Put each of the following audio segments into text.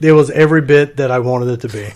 It was every bit that I wanted it to be.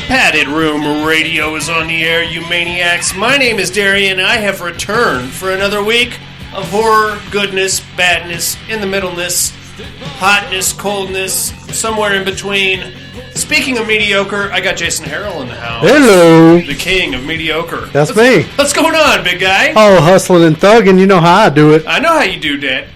Padded Room Radio is on the air, you maniacs. My name is Darian, and I have returned for another week of horror, goodness, badness, in the middleness, hotness, coldness, somewhere in between. Speaking of mediocre, I got Jason Harrell in the house. Hello. The king of mediocre. That's me. What's going on, big guy? Oh, hustling and thugging. You know how I do it. I know how you do that.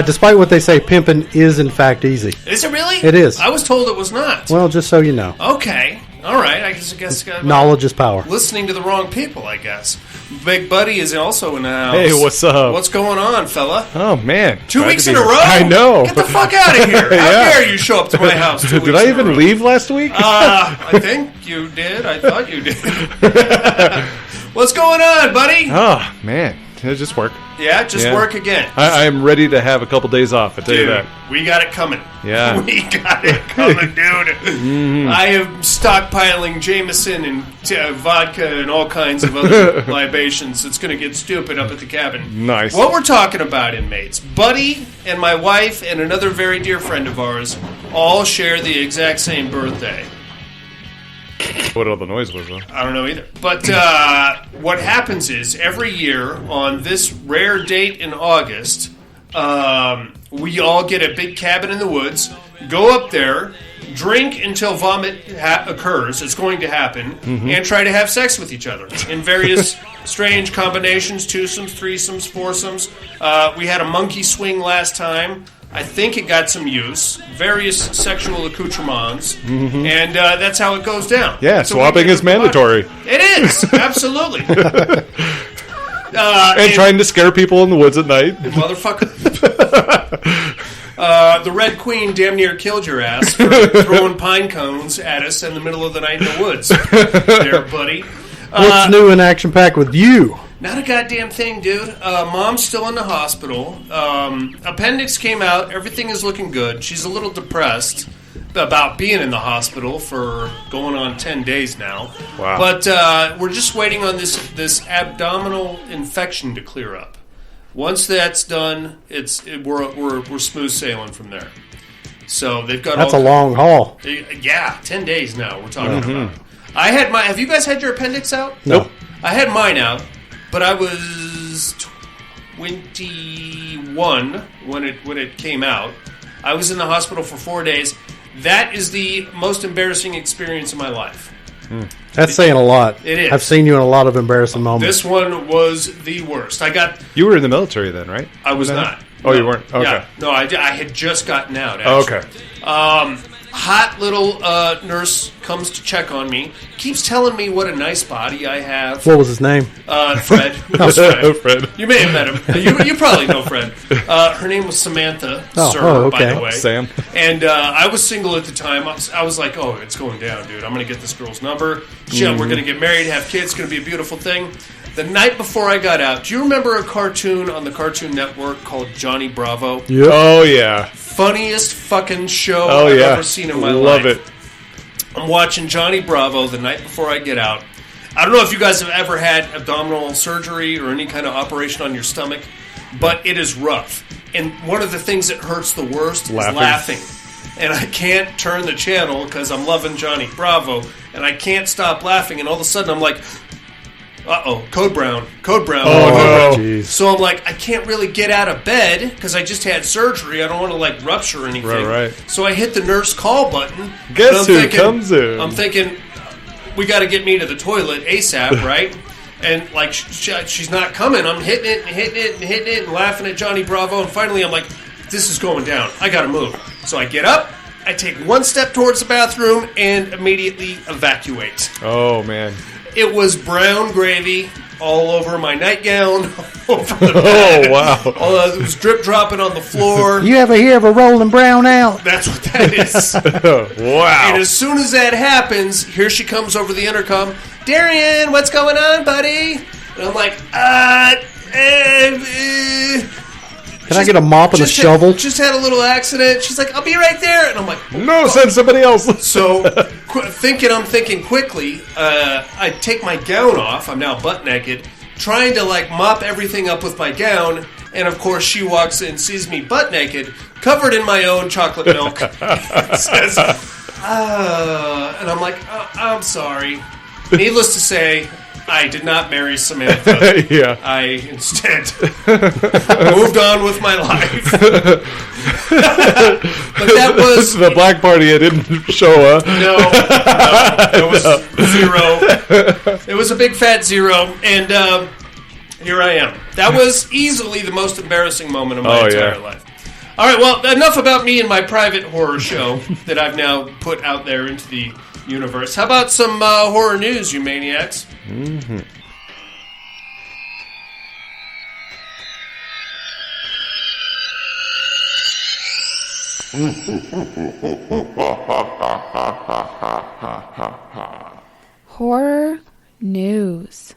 Despite what they say, pimping is in fact easy. Is it really? It is. I was told it was not. Well, just so you know. Okay. All right. I guess knowledge is power. Listening to the wrong people, I guess. Big Buddy is also in the house. Hey, what's up? What's going on, fella? Oh, man. 2 weeks in a row? I know. Get the fuck out of here. How dare you show up to my house 2 weeks Did I even leave last week? I think you did. I thought you did. What's going on, buddy? Oh, man. It just work. Yeah, just work again. I am ready to have a couple days off, I tell you that. We got it coming. Yeah. We got it coming, dude. Mm-hmm. I am stockpiling Jameson and vodka and all kinds of other libations. It's going to get stupid up at the cabin. Nice. What we're talking about, inmates, Buddy and my wife and another very dear friend of ours all share the exact same birthday. What all the noise was, though? I don't know either. But what happens is, every year on this rare date in August, we all get a big cabin in the woods, go up there, drink until vomit occurs, it's going to happen, and try to have sex with each other in various strange combinations, twosomes, threesomes, foursomes. We had a monkey swing last time. I think it got some use. Various sexual accoutrements. And that's how it goes down. Yeah, swapping is mandatory. It is, absolutely. And trying to scare people in the woods at night. Motherfucker. The Red Queen damn near killed your ass for throwing pine cones at us in the middle of the night in the woods. There, buddy. What's new and action-packed with you? Not a goddamn thing, dude. Mom's still in the hospital. Appendix came out. Everything is looking good. She's a little depressed about being in the hospital for going on 10 days now. Wow. But we're just waiting on this abdominal infection to clear up. Once that's done, we're smooth sailing from there. So they've got That's a long haul. Yeah, 10 days now we're talking about. Have you guys had your appendix out? Nope. I had mine out. But I was 21 when it came out. I was in the hospital for 4 days. That is the most embarrassing experience of my life. That's saying a lot. It is. I've seen you in a lot of embarrassing moments. This one was the worst. You were in the military then, right? I was not. Oh, you weren't? Okay. Yeah. No, I had just gotten out, actually. Oh, okay. Hot little nurse comes to check on me. Keeps telling me what a nice body I have. What was his name? Fred. It was Fred. Fred. You may have met him. You probably know Fred. Her name was Samantha, okay. by the way. Sam. And I was single at the time. I was like, oh, it's going down, dude. I'm going to get this girl's number. We're going to get married, have kids. It's going to be a beautiful thing. The night before I got out, do you remember a cartoon on the Cartoon Network called Johnny Bravo? Yep. Oh, yeah. Funniest fucking show I've ever seen in my life. Love it. I'm watching Johnny Bravo the night before I get out. I don't know if you guys have ever had abdominal surgery or any kind of operation on your stomach, but it is rough. And one of the things that hurts the worst is laughing. And I can't turn the channel because I'm loving Johnny Bravo, and I can't stop laughing, and all of a sudden I'm like... Code brown. Oh, jeez. So I'm like, I can't really get out of bed because I just had surgery. I don't want to like rupture anything. Right. So I hit the nurse call button. Guess who comes in? I'm thinking, we got to get me to the toilet ASAP, right? And like she's not coming. I'm hitting it and laughing at Johnny Bravo. And finally I'm like, this is going down. I got to move. So I get up. I take one step towards the bathroom and immediately evacuate. Oh, man. It was brown gravy all over my nightgown, over the bed. Oh, wow. It was drip dropping on the floor. You ever hear of a rolling brown out? That's what that is. Wow. And as soon as that happens, here she comes over the intercom. Darian, what's going on, buddy? And I'm like, Can I get a mop and a shovel? Just had a little accident. She's like, I'll be right there. And I'm like, no, send somebody else. So, I'm thinking quickly. I take my gown off. I'm now butt naked, trying to like mop everything up with my gown. And of course, she walks in, sees me butt naked, covered in my own chocolate milk. Says, and I'm like, I'm sorry. Needless to say, I did not marry Samantha. Yeah. I instead moved on with my life. But that was... The black party, I didn't show up. No, it was zero. It was a big fat zero, and here I am. That was easily the most embarrassing moment of my entire life. All right, well, enough about me and my private horror show that I've now put out there into the universe. How about some horror news, you maniacs? Mm-hmm. Horror news.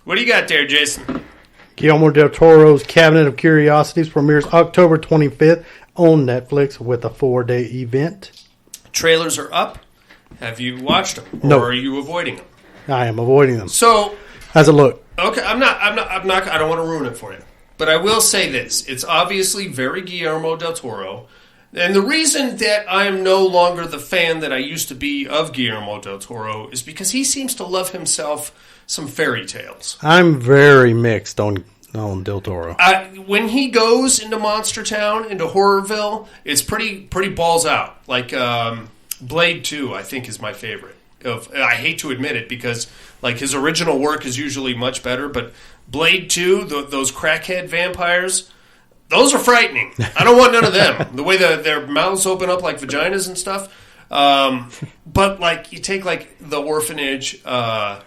What do you got there, Jason? Guillermo del Toro's Cabinet of Curiosities premieres October 25th on Netflix with a 4-day event. Trailers are up. Have you watched them? No. Or are you avoiding them? I am avoiding them. So, how's it look? Okay, I don't want to ruin it for you. But I will say this. It's obviously very Guillermo del Toro. And the reason that I am no longer the fan that I used to be of Guillermo del Toro is because he seems to love himself some fairy tales. I'm very mixed on Del Toro. When he goes into Monster Town, into Horrorville, it's pretty balls out. Like Blade 2, I think, is my favorite. I hate to admit it because like his original work is usually much better, but Blade 2, those crackhead vampires, those are frightening. I don't want none of them. The way their mouths open up like vaginas and stuff. But like you take like The Orphanage, what's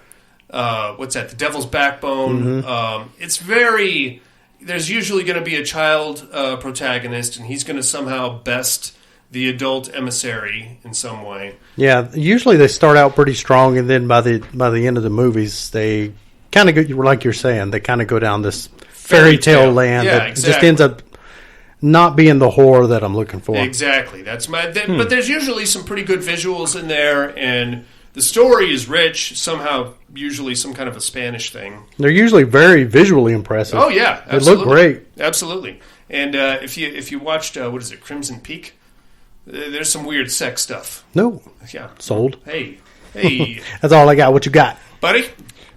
that? The Devil's Backbone. Mm-hmm. It's very. There's usually going to be a child protagonist, and he's going to somehow best the adult emissary in some way. Yeah, usually they start out pretty strong, and then by the end of the movies, they kind of go, like you're saying, they kind of go down this fairy tale land that just ends up not being the horror that I'm looking for. Exactly. That's but there's usually some pretty good visuals in there, and the story is rich. Somehow, usually some kind of a Spanish thing. They're usually very visually impressive. Oh yeah, absolutely. They look great. Absolutely. And if you watched what is it, Crimson Peak? There's some weird sex stuff. No. Yeah. Sold. Hey. That's all I got. What you got? Buddy?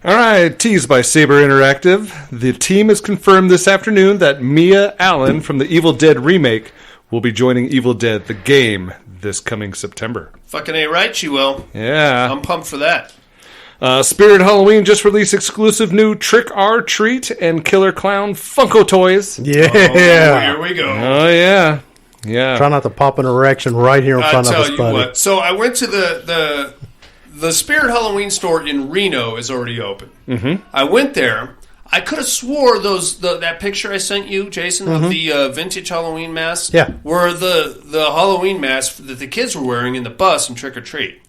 All right, teased by Saber Interactive. The team has confirmed this afternoon that Mia Allen from the Evil Dead remake will be joining Evil Dead, the game, this coming September. Fucking A right, she will. Yeah. I'm pumped for that. Spirit Halloween just released exclusive new Trick or Treat and Killer Clown Funko toys. Yeah. Oh, here we go. Oh, yeah. Yeah. Try not to pop an erection right here in front of us, buddy. Tell you what. So I went to the Spirit Halloween store in Reno is already open. Mm-hmm. I went there. I could have swore that picture I sent you, Jason, of the vintage Halloween masks were the Halloween masks that the kids were wearing in the bus in Trick or Treat.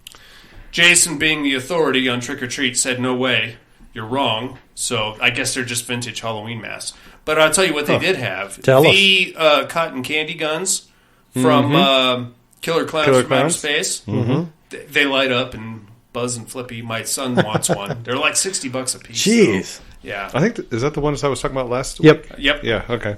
Jason, being the authority on Trick or Treat, said, no way, you're wrong. So I guess they're just vintage Halloween masks. But I'll tell you what they did have. Tell the cotton candy guns from Killer Clowns from Outer Space. Mm-hmm. They light up and buzz and flippy. My son wants one. They're like $60 a piece. Jeez. So, yeah. I think, is that the ones I was talking about last week? Yep. Yeah, okay.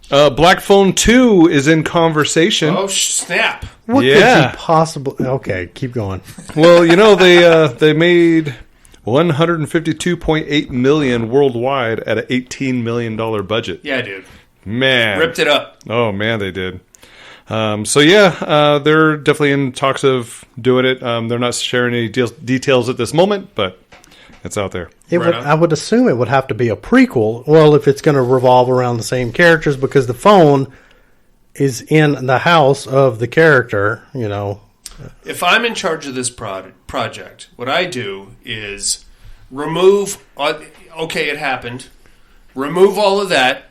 Black Phone 2 is in conversation. Oh, snap. What could you possibly... Okay, keep going. Well, they made $152.8 million worldwide at an $18 million budget. Yeah, dude. Man. Ripped it up. Oh, man, they did. They're definitely in talks of doing it. They're not sharing any details at this moment, but it's out there. I would assume it would have to be a prequel. Well, if it's going to revolve around the same characters, because the phone is in the house of the character, you know. If I'm in charge of this project, what I do is remove... Okay, it happened. Remove all of that.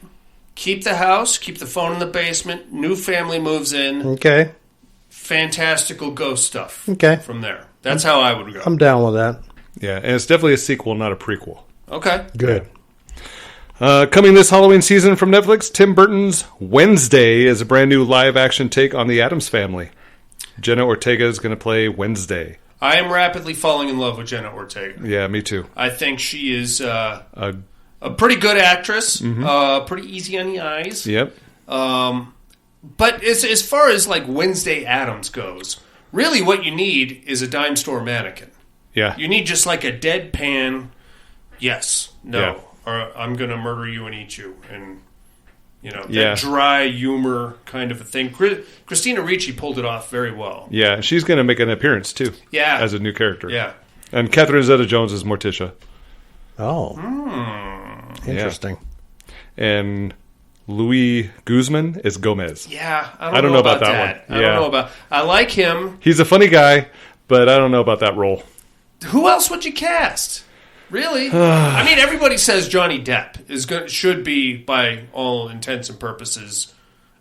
Keep the house. Keep the phone in the basement. New family moves in. Okay. Fantastical ghost stuff. Okay. From there. That's how I would go. I'm down with that. Yeah, and it's definitely a sequel, not a prequel. Okay. Good. Coming this Halloween season from Netflix, Tim Burton's Wednesday is a brand new live-action take on the Addams Family. Jenna Ortega is going to play Wednesday. I am rapidly falling in love with Jenna Ortega. Yeah, me too. I think she is a pretty good actress. Pretty easy on the eyes. Yep. But as far as like Wednesday Addams goes, really what you need is a dime store mannequin. Yeah. You need just like a deadpan, yes, no, yeah. Or I'm going to murder you and eat you. And, you know, that dry humor kind of a thing. Christina Ricci pulled it off very well. Yeah, she's going to make an appearance, too. Yeah. As a new character. Yeah. And Catherine Zeta-Jones is Morticia. Oh. Interesting. Yeah. And Louis Guzman is Gomez. Yeah, I don't know about that one. I don't know about... I like him. He's a funny guy, but I don't know about that role. Who else would you cast? Really? I mean, everybody says Johnny Depp should be, by all intents and purposes,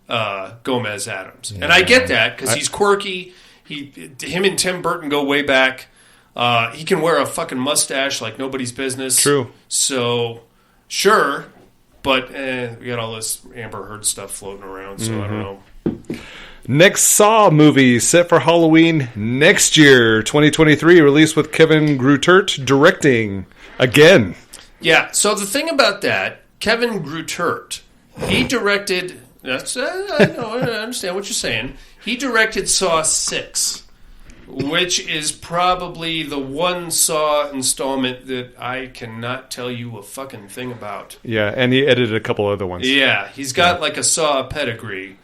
Gomez Addams. Yeah. And I get that, because he's quirky. Him and Tim Burton go way back. He can wear a fucking mustache like nobody's business. True. So, sure, but we got all this Amber Heard stuff floating around, so I don't know. Next Saw movie set for Halloween next year, 2023, released with Kevin Greutert directing again. Yeah, so the thing about that, Kevin Greutert, he directed... I understand what you're saying. He directed Saw 6, which is probably the one Saw installment that I cannot tell you a fucking thing about. Yeah, and he edited a couple other ones. Yeah, he's got like a Saw pedigree.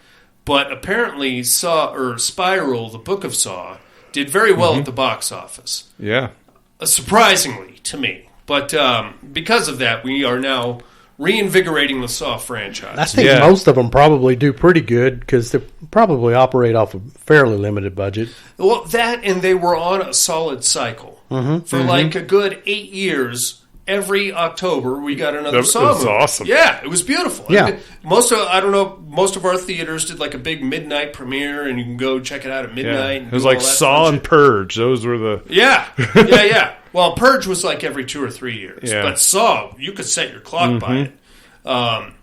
But apparently Spiral, the Book of Saw, did very well at the box office. Yeah. Surprisingly to me. But because of that, we are now reinvigorating the Saw franchise. I think most of them probably do pretty good because they probably operate off a fairly limited budget. Well, that and they were on a solid cycle. For like a good 8 years. Every October, we got another Saw movie. It was awesome. Yeah, it was beautiful. Yeah. I mean, most of our theaters did like a big midnight premiere, and you can go check it out at midnight. Yeah. It was like Saw and Purge. Those were the... Yeah. Well, Purge was like every 2 or 3 years. Yeah. But Saw, you could set your clock by it.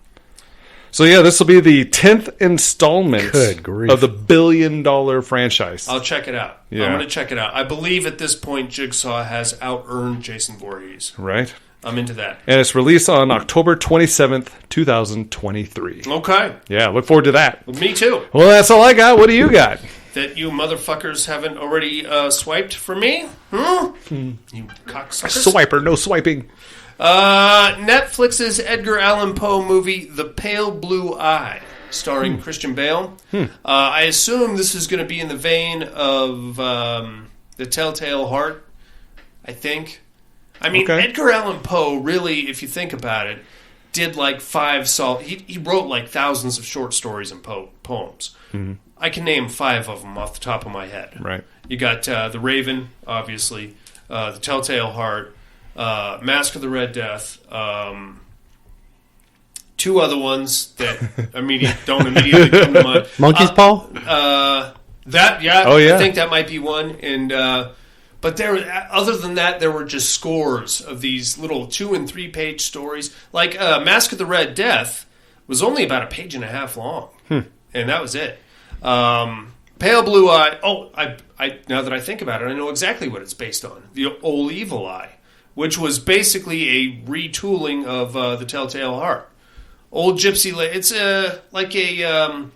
So, this will be the 10th installment of the billion-dollar franchise. I'll check it out. Yeah. I'm going to check it out. I believe at this point Jigsaw has out-earned Jason Voorhees. Right. I'm into that. And it's released on October 27th, 2023. Okay. Yeah, look forward to that. Me too. Well, that's all I got. What do you got? That you motherfuckers haven't already swiped for me? You cocksuckers. Swiper, no swiping. Netflix's Edgar Allan Poe movie, The Pale Blue Eye, starring Christian Bale. I assume this is going to be in the vein of The Telltale Heart, I think. I mean, Edgar Allan Poe, really, if you think about it, did like 5 solid... He wrote like thousands of short stories and poems. I can name 5 of them off the top of my head. Right. You got The Raven, obviously, The Telltale Heart, Mask of the Red Death, 2 other ones that don't immediately come to mind. Monkey's Paw? I think that might be one. And but other than that, there were just scores of these little 2- and 3-page stories. Like Mask of the Red Death was only about 1.5 pages long, and that was it. Pale Blue Eye. Oh, I now that I think about it, I know exactly what it's based on. The Old Evil Eye, which was basically a retooling of The Telltale Heart. Old Gypsy... It's like a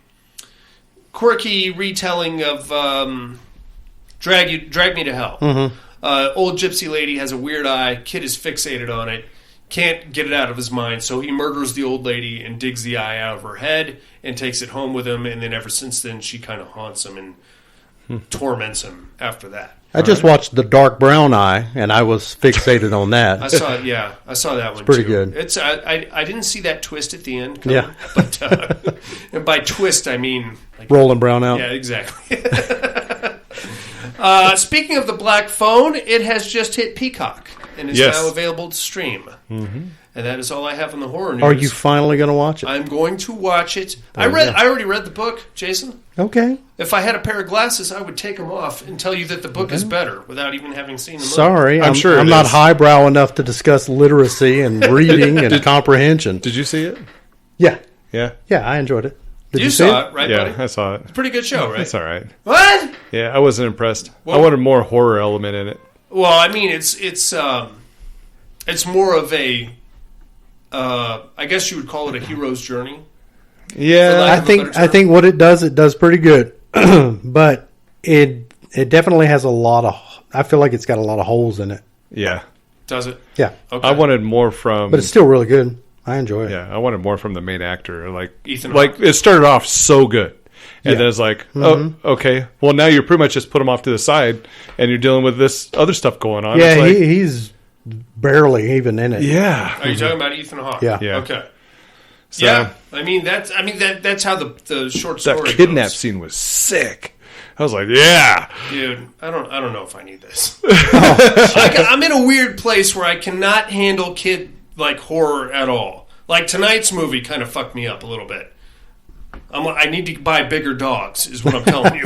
quirky retelling of Drag Me to Hell. Old gypsy lady has a weird eye. Kid is fixated on it. Can't get it out of his mind, so he murders the old lady and digs the eye out of her head and takes it home with him. And then ever since then, she kind of haunts him and torments him after that. I just watched The Dark Brown Eye, and I was fixated on that. I saw it. Yeah, I saw that one. Pretty too. good. It's I didn't see that twist at the end. Yeah, but and by twist I mean like, rolling brown out. Yeah, exactly. Speaking of the black phone, it has just hit Peacock and is now available to stream. Mm-hmm. And that is all I have on the horror news. Are you finally going to watch it? I'm going to watch it. I already read the book, Jason. Okay. If I had a pair of glasses, I would take them off and tell you that the book is better without even having seen the movie. Sorry, I'm sure I'm not highbrow enough to discuss literacy and reading and comprehension. Did you see it? Yeah. Yeah? Yeah, I enjoyed it. Did you saw it, right, yeah, buddy? I saw it. It's a pretty good show, right? It's all right. What? Yeah, I wasn't impressed. Well, I wanted more horror element in it. Well, I mean, it's more of a, I guess you would call it a hero's journey. Yeah, I think what it does pretty good, but it definitely has a lot of. I feel like it's got a lot of holes in it. Yeah. Does it? Yeah. Okay. I wanted more from, but it's still really good. I enjoy it. Yeah, I wanted more from the main actor. Like Ethan Hawke. It started off so good. And then it's like, oh, Mm-hmm. okay. Well, now you're pretty much just put him off to the side, and you're dealing with this other stuff going on. Yeah, it's like, he's barely even in it. Yeah. Are you talking about Ethan Hawke? Yeah. Yeah. Okay. So, Yeah, I mean that's how the short story that kidnap goes. scene was sick. I was like, yeah. Dude, I don't know if I need this. I'm in a weird place where I cannot handle kid like horror at all. Like tonight's movie kind of fucked me up a little bit. I need to buy bigger dogs, is what I'm telling you.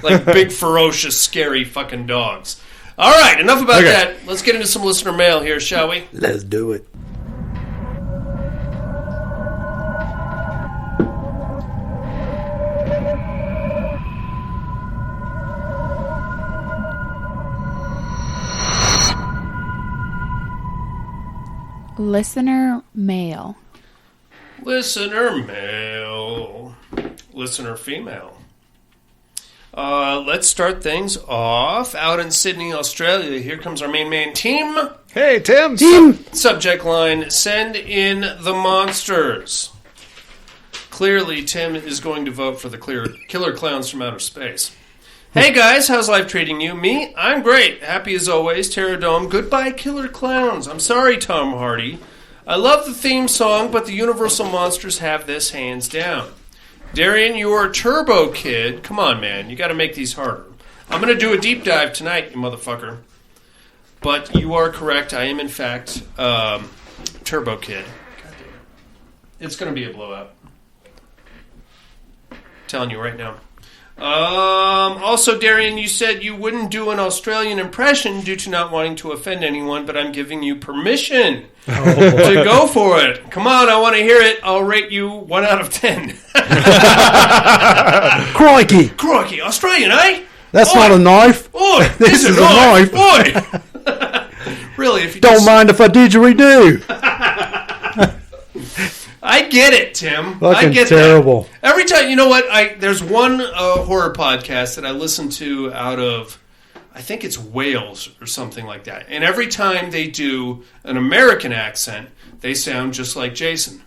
Like big, ferocious, scary fucking dogs. All right, enough about that. Let's get into some listener mail here, shall we? Let's do it. Listener mail. Listener mail. Listener female. Let's start things off. Out in Sydney, Australia, here comes our main man, Team. Hey, Tim. Subject line, send in the monsters. Clearly, Tim is going to vote for the Killer Clowns from Outer Space. Hey guys, how's life treating you? Me? I'm great. Happy as always. Terradome. Goodbye, Killer Clowns. I'm sorry, Tom Hardy. I love the theme song, but the Universal Monsters have this hands down. Darian, you're a turbo kid. Come on, man. You got to make these harder. I'm going to do a deep dive tonight, you motherfucker. But you are correct. I am, in fact, turbo kid. God damn it. It's going to be a blowout. I'm telling you right now. Also, Darian, you said you wouldn't do an Australian impression due to not wanting to offend anyone, but I'm giving you permission to go for it. Come on, I want to hear it. I'll rate you 1 out of 10. Crikey! Crikey, Australian, eh? That's not a knife. Oi, This is a knife. Oi. Really, if you Don't mind if I didgeridoo. I get it, Tim. Fucking I get terrible. That. Every time, you know what? There's one horror podcast that I listen to out of, I think it's Wales or something like that. And every time they do an American accent, they sound just like Jason.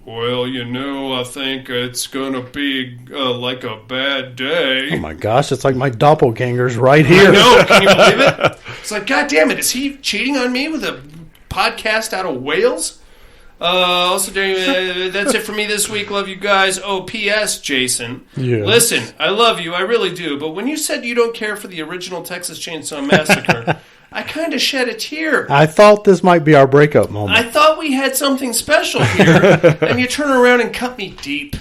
Well, you know, I think it's going to be like a bad day. Oh my gosh, it's like my doppelganger's right here. I know, can you believe it? It's like, God damn it, is he cheating on me with a podcast out of Wales? Also, that's it for me this week. Love you guys. Oh, P.S. Jason. Yeah. Listen, I love you. I really do. But when you said you don't care for the original Texas Chainsaw Massacre, I kind of shed a tear. I thought this might be our breakup moment. I thought we had something special here, and you turn around and cut me deep.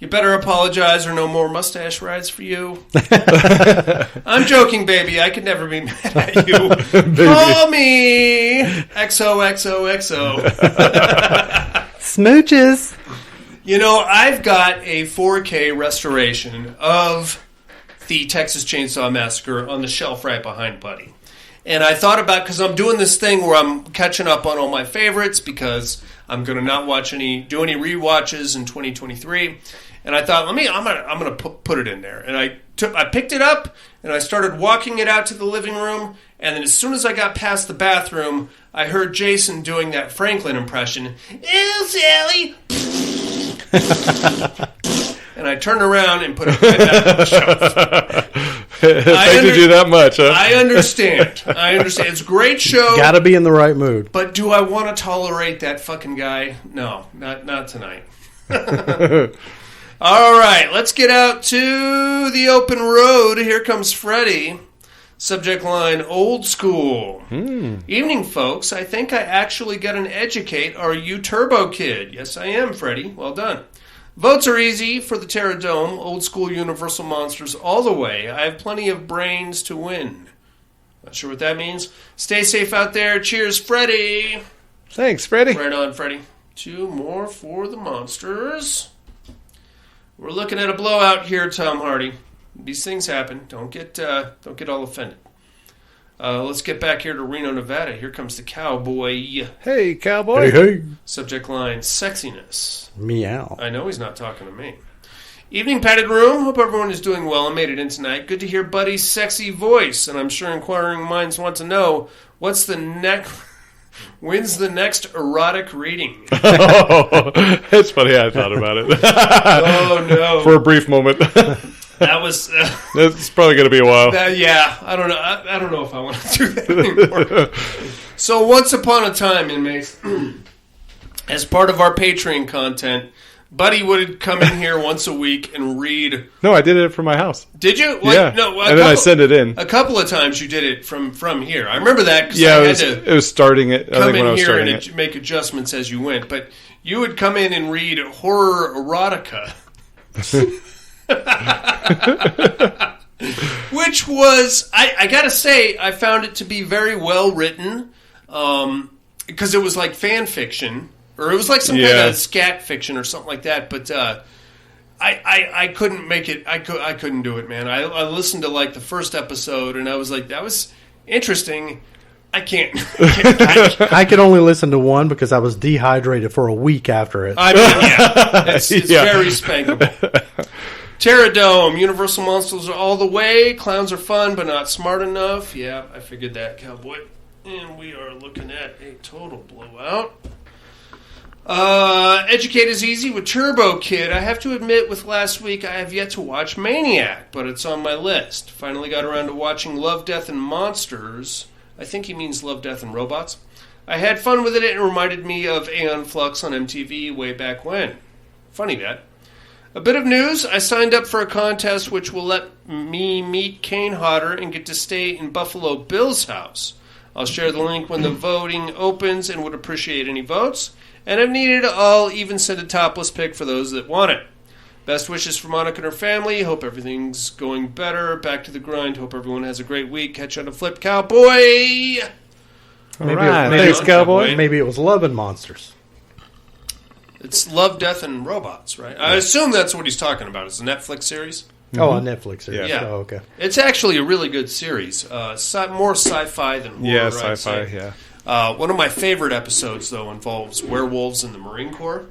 You better apologize or no more mustache rides for you. I'm joking, baby. I could never be mad at you. Call me XOXOXO. Smooches. You know, I've got a 4K restoration of the Texas Chainsaw Massacre on the shelf right behind Buddy. And I thought about, because I'm doing this thing where I'm catching up on all my favorites because I'm going to not do any rewatches in 2023. And I thought, I'm gonna put it in there. And I picked it up and I started walking it out to the living room. And then as soon as I got past the bathroom, I heard Jason doing that Franklin impression. Ew, Sally! And I turned around and put it right back on the shelf. Affected you that much, huh? I understand. It's a great show. Gotta be in the right mood. But do I want to tolerate that fucking guy? No, not tonight. All right, let's get out to the open road. Here comes Freddie. Subject line, old school. Evening, folks. I think I actually got an educate. Are you Turbo Kid? Yes, I am, Freddie. Well done. Votes are easy for the Terra Dome. Old school Universal Monsters all the way. I have plenty of brains to win. Not sure what that means. Stay safe out there. Cheers, Freddie. Thanks, Freddie. Right on, Freddie. 2 more for the Monsters. We're looking at a blowout here, Tom Hardy. These things happen. Don't get all offended. Let's get back here to Reno, Nevada. Here comes the cowboy. Hey, cowboy. Hey. Subject line, sexiness. Meow. I know he's not talking to me. Evening, padded room. Hope everyone is doing well and made it in tonight. Good to hear Buddy's sexy voice. And I'm sure inquiring minds want to know, when's the next erotic reading? It's funny I thought about it. Oh, no. For a brief moment. That was... It's probably going to be a while. Yeah, I don't know. I don't know if I want to do that anymore. So once upon a time, inmates, as part of our Patreon content, Buddy would come in here once a week and read... No, I did it from my house. Did you? Yeah. No, and then I sent it in. A couple of times you did it from here. I remember that because it was starting it. Come in here and make adjustments as you went. But you would come in and read horror erotica. Which was, I gotta say, I found it to be very well written, because it was like fan fiction, or it was like some kind of scat fiction or something like that. But I couldn't make it. I couldn't do it, man. I listened to like the first episode, and I was like, that was interesting. I can't. I could only listen to one because I was dehydrated for a week after it. I mean, it's very spankable. Terra Dome, Universal Monsters are all the way. Clowns are fun, but not smart enough. Yeah, I figured that, cowboy. And we are looking at a total blowout. Educate is easy with Turbo Kid. I have to admit, with last week, I have yet to watch Maniac, but it's on my list. Finally got around to watching Love, Death, and Monsters. I think he means Love, Death, and Robots. I had fun with it. It reminded me of Aeon Flux on MTV way back when. Funny that. A bit of news, I signed up for a contest which will let me meet Kane Hodder and get to stay in Buffalo Bill's house. I'll share the link when the voting opens and would appreciate any votes. And if needed, I'll even send a topless pic for those that want it. Best wishes for Monica and her family. Hope everything's going better. Back to the grind. Hope everyone has a great week. Catch you on a flip, cowboy! Maybe thanks, cowboy. Maybe it was Love and Monsters. It's Love, Death, and Robots, right? I assume that's what he's talking about. It's a Netflix series. Mm-hmm. Oh, a Netflix series. Yeah. Oh, okay. It's actually a really good series. More sci-fi than horror. Yeah, sci-fi, yeah. One of my favorite episodes, though, involves werewolves in the Marine Corps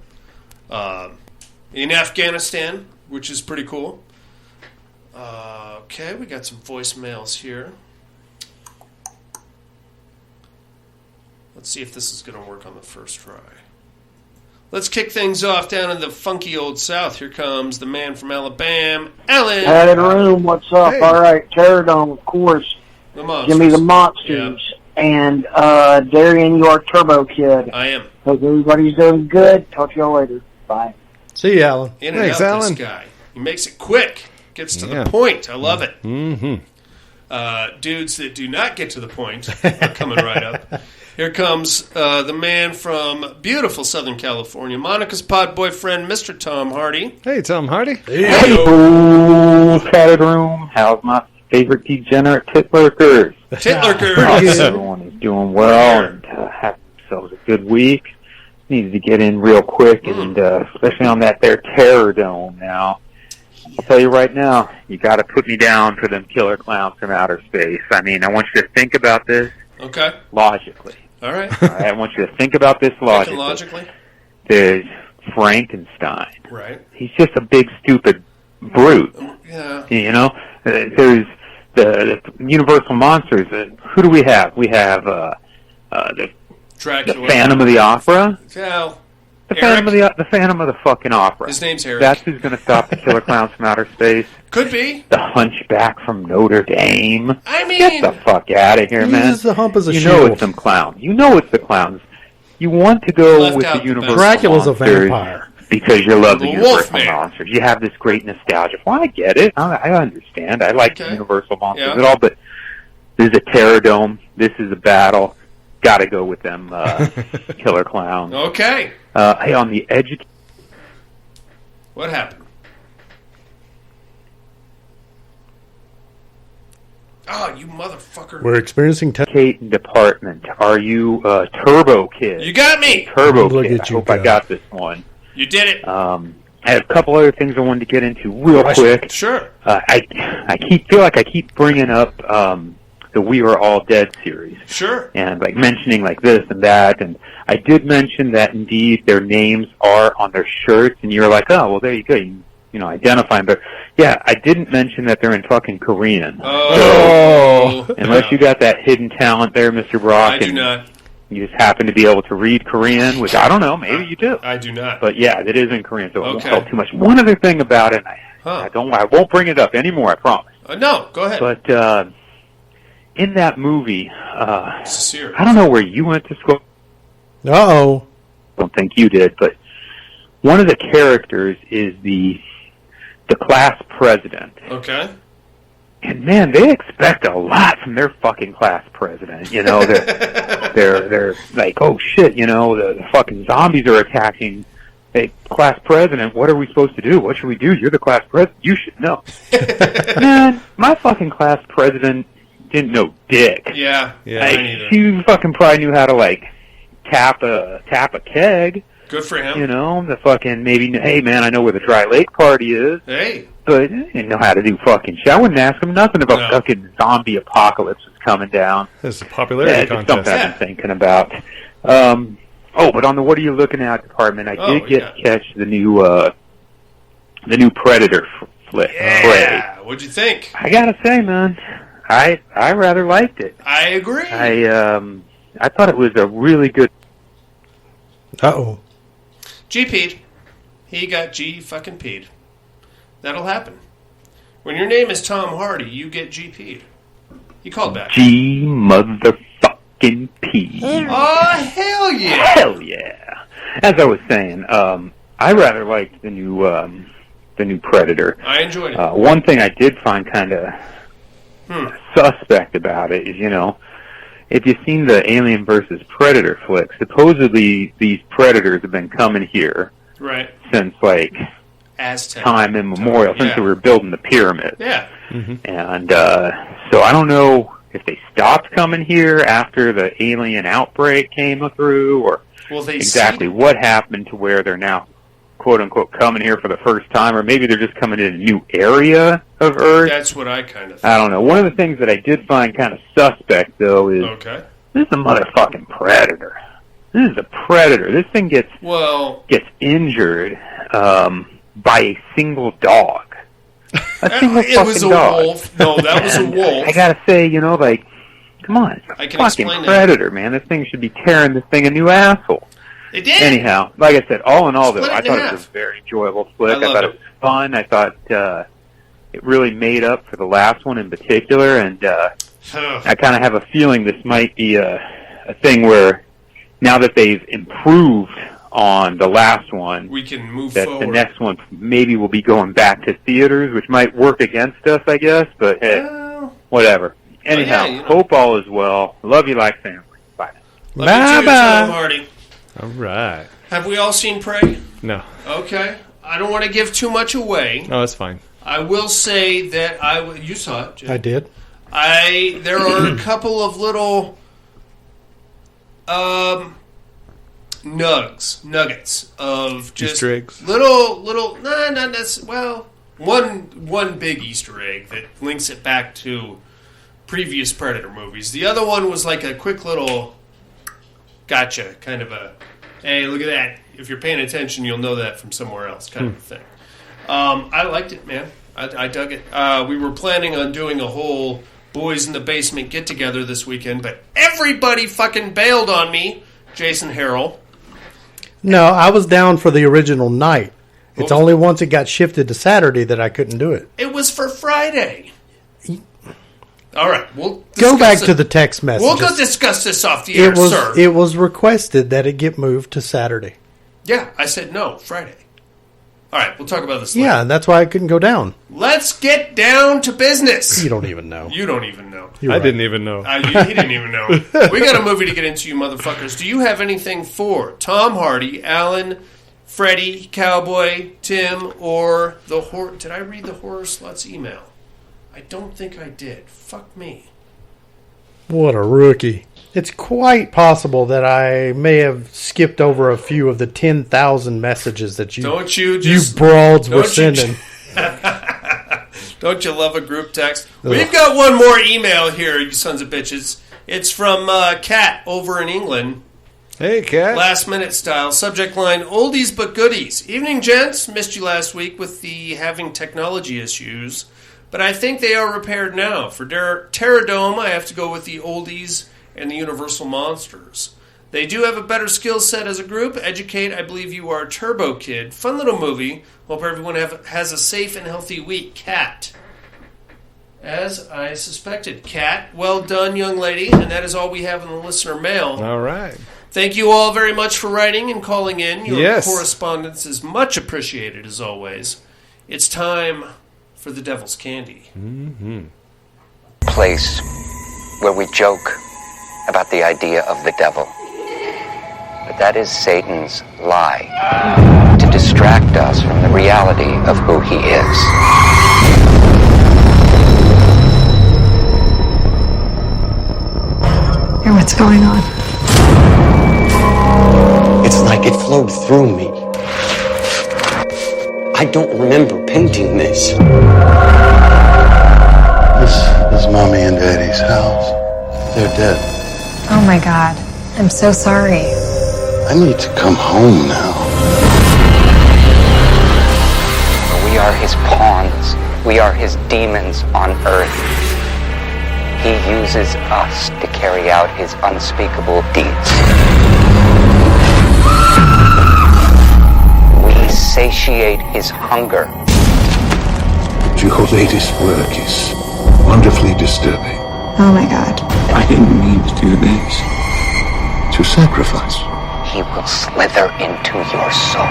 in Afghanistan, which is pretty cool. Okay, we got some voicemails here. Let's see if this is going to work on the first try. Let's kick things off down in the funky old South. Here comes the man from Alabama, Alan. Padded room, what's up? Hey. All right, Terror Dome, of course. The Monsters. Give me the Monsters. Yeah. And Darian, you are Turbo Kid. I am. Hope everybody's doing good. Talk to y'all later. Bye. See you, Alan. In and Thanks, out, Alan. this guy. He makes it quick. Gets to the point. I love it. Mm-hmm. Dudes that do not get to the point are coming right up. Here comes the man from beautiful Southern California, Monica's pod boyfriend, Mr. Tom Hardy. Hey, Tom Hardy. Hey, padded room. How's my favorite degenerate titlurkers? Titlurkers. Everyone is doing well and have themselves a good week. Needed to get in real quick, and especially on that there Terror Dome now. I'll tell you right now, you got to put me down for them killer clowns from outer space. I mean, I want you to think about this logically. All right. I want you to think about this logically. There's Frankenstein. Right. He's just a big, stupid brute. Yeah. You know? There's the Universal Monsters. Who do we have? We have the Dracula. Phantom of the Opera. Well, The Phantom of the fucking Opera. His name's Eric. That's who's going to stop the killer clowns from outer space. Could be. The Hunchback from Notre Dame. I mean, get the fuck out of here, man. The hump as a you shield. know it's some clowns. You know it's the clowns. You want to go Left with out the the Universal Dracula's a monsters vampire. because you love the The Universal Wolfman. monsters. You have this great nostalgia. Well, I get it. I understand. I like the Okay. Universal monsters Yeah. and all, but this is a terror dome. This is a battle. Got to go with them killer clowns. okay. Hey, on the edge. What happened? Oh, you motherfucker. We're experiencing Education department. Are you Turbo Kid? You got me. Turbo Look Kid. at I you hope I go. got this one. You did it. I have a couple other things I wanted to get into real quick. Sure. I feel like I keep bringing up the We Were All Dead series Sure. and like mentioning like this and that, and I did mention that indeed their names are on their shirts, and you're like, oh well, there you go, you know, identify them. But yeah, I didn't mention that they're in fucking Korean. Oh. Unless you got that hidden talent there, Mr. Brock, I do and not. you just happen to be able to read Korean, which I don't know, maybe you do. I do not. But yeah, it is in Korean, so I won't Okay. tell too much. One other thing about it, Huh. I won't bring it up anymore, I promise. No, go ahead. But in that movie, This is serious. I don't know where you went to school. Uh-oh. I don't think you did, but one of the characters is the class president. Okay. And man, they expect a lot from their fucking class president. You know, they're like, oh shit, you know, the fucking zombies are attacking. Hey, class president, what are we supposed to do? What should we do? You're the class president. You should know. Man, my fucking class president didn't know dick. Yeah. Yeah. Mine Like, either. she fucking probably knew how to like tap a keg. Good for him. You know, the fucking maybe. Hey man, I know where the dry lake party is. Hey. But I didn't know how to do fucking shit. I wouldn't ask him nothing about No. fucking zombie apocalypse was coming down. This is a popularity Yeah, it's just contest. something I've been thinking about. But on the what are you looking at department, I did catch the new Predator flick. Yeah. What'd you think? I gotta say, man, I rather liked it. I agree. I thought it was a really good. Uh-oh. G-P'd. He got G-fucking P'd. That'll happen. When your name is Tom Hardy, you get G-P'd. He called back. G motherfucking P. Oh, hell yeah. Hell yeah! As I was saying, I rather liked the new Predator. I enjoyed it. One thing I did find kind of suspect about it is, you know, if you've seen the Alien versus Predator flick, supposedly these predators have been coming here Right. since like Aztec. time immemorial, since they were building the pyramid. Yeah. And so I don't know if they stopped coming here after the alien outbreak came through, or Well, they exactly what happened to where they're now, quote unquote, coming here for the first time, or maybe they're just coming in a new area of Earth. That's what I kind of I don't know. One of the things that I did find kind of suspect, though, is Okay. this is a motherfucking predator. This is a predator. This thing gets injured by a single dog. A single it was fucking a dog. wolf. No, that was a And wolf. I gotta say, you know, like, come on, it's I a can fucking explain that. predator, man. This thing should be tearing this thing a new asshole. It did. Anyhow, like I said, all in all, though, Split I it in thought it half. was a very enjoyable flick. I I thought loved it was fun. I thought it really made up for the last one in particular, and I kind of have a feeling this might be a thing where now that they've improved on the last one, we can move that forward. the next one maybe will be going back to theaters, which might work against us, I guess, but hey, whatever. Anyhow, yeah, you know. hope all is well. Love you like family. Bye. Love you too, Tom Hardy. All right. Have we all seen Prey? No. Okay. I don't want to give too much away. No, that's fine. I will say that you saw it, Jay. I did. There are a couple of little nuggets of just Easter eggs? little not necessarily, well, one big Easter egg that links it back to previous Predator movies. The other one was like a quick little gotcha, kind of a, hey, look at that. If you're paying attention, you'll know that from somewhere else, kind of a thing. I liked it, man. I dug it. We were planning on doing a whole boys in the basement get together this weekend, but everybody fucking bailed on me. Jason Harrell. No, I was down for the original night. It's only once it got shifted to Saturday that I couldn't do it. It was for Friday. All right, we'll go back to the text message. We'll go discuss this off the air, sir. It was requested that it get moved to Saturday. Yeah, I said no, Friday. All right, we'll talk about this later. Yeah, and that's why I couldn't go down. Let's get down to business. You don't even know. You don't even know. I didn't even know. He didn't even know. We got a movie to get into, you motherfuckers. Do you have anything for Tom Hardy, Alan, Freddie, Cowboy, Tim, or the horror? Did I read the Horror Sluts email? I don't think I did. Fuck me. What a rookie. It's quite possible that I may have skipped over a few of the 10,000 messages that you broads were sending. Don't you love a group text? Ugh. We've got one more email here, you sons of bitches. It's from Kat over in England. Hey, Kat. Last minute style. Subject line, oldies but goodies. Evening, gents. Missed you last week with the having technology issues, but I think they are repaired now. For Terradome, I have to go with the oldies and the Universal Monsters. They do have a better skill set as a group. Educate, I believe you are Turbo Kid. Fun little movie. Hope everyone has a safe and healthy week. Kat. As I suspected. Kat, well done, young lady. And that is all we have in the listener mail. All right. Thank you all very much for writing and calling in. Your correspondence is much appreciated, as always. It's time for the Devil's Candy. Mm-hmm. Place where we joke about the idea of the devil. But that is Satan's lie to distract us from the reality of who he is. Hear what's going on? It's like it flowed through me. I don't remember painting this. This is Mommy and Daddy's house. They're dead. Oh my God. I'm so sorry. I need to come home now. We are his pawns. We are his demons on earth. He uses us to carry out his unspeakable deeds. We satiate his hunger. Your latest work is wonderfully disturbing. Oh my God. I didn't mean to do this. To sacrifice. He will slither into your soul.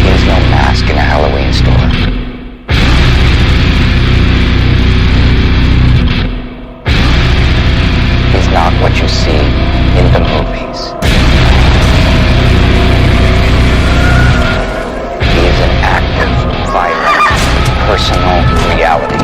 There's no mask in a Halloween store. He's not what you see in the movies. He is an active, violent, personal reality.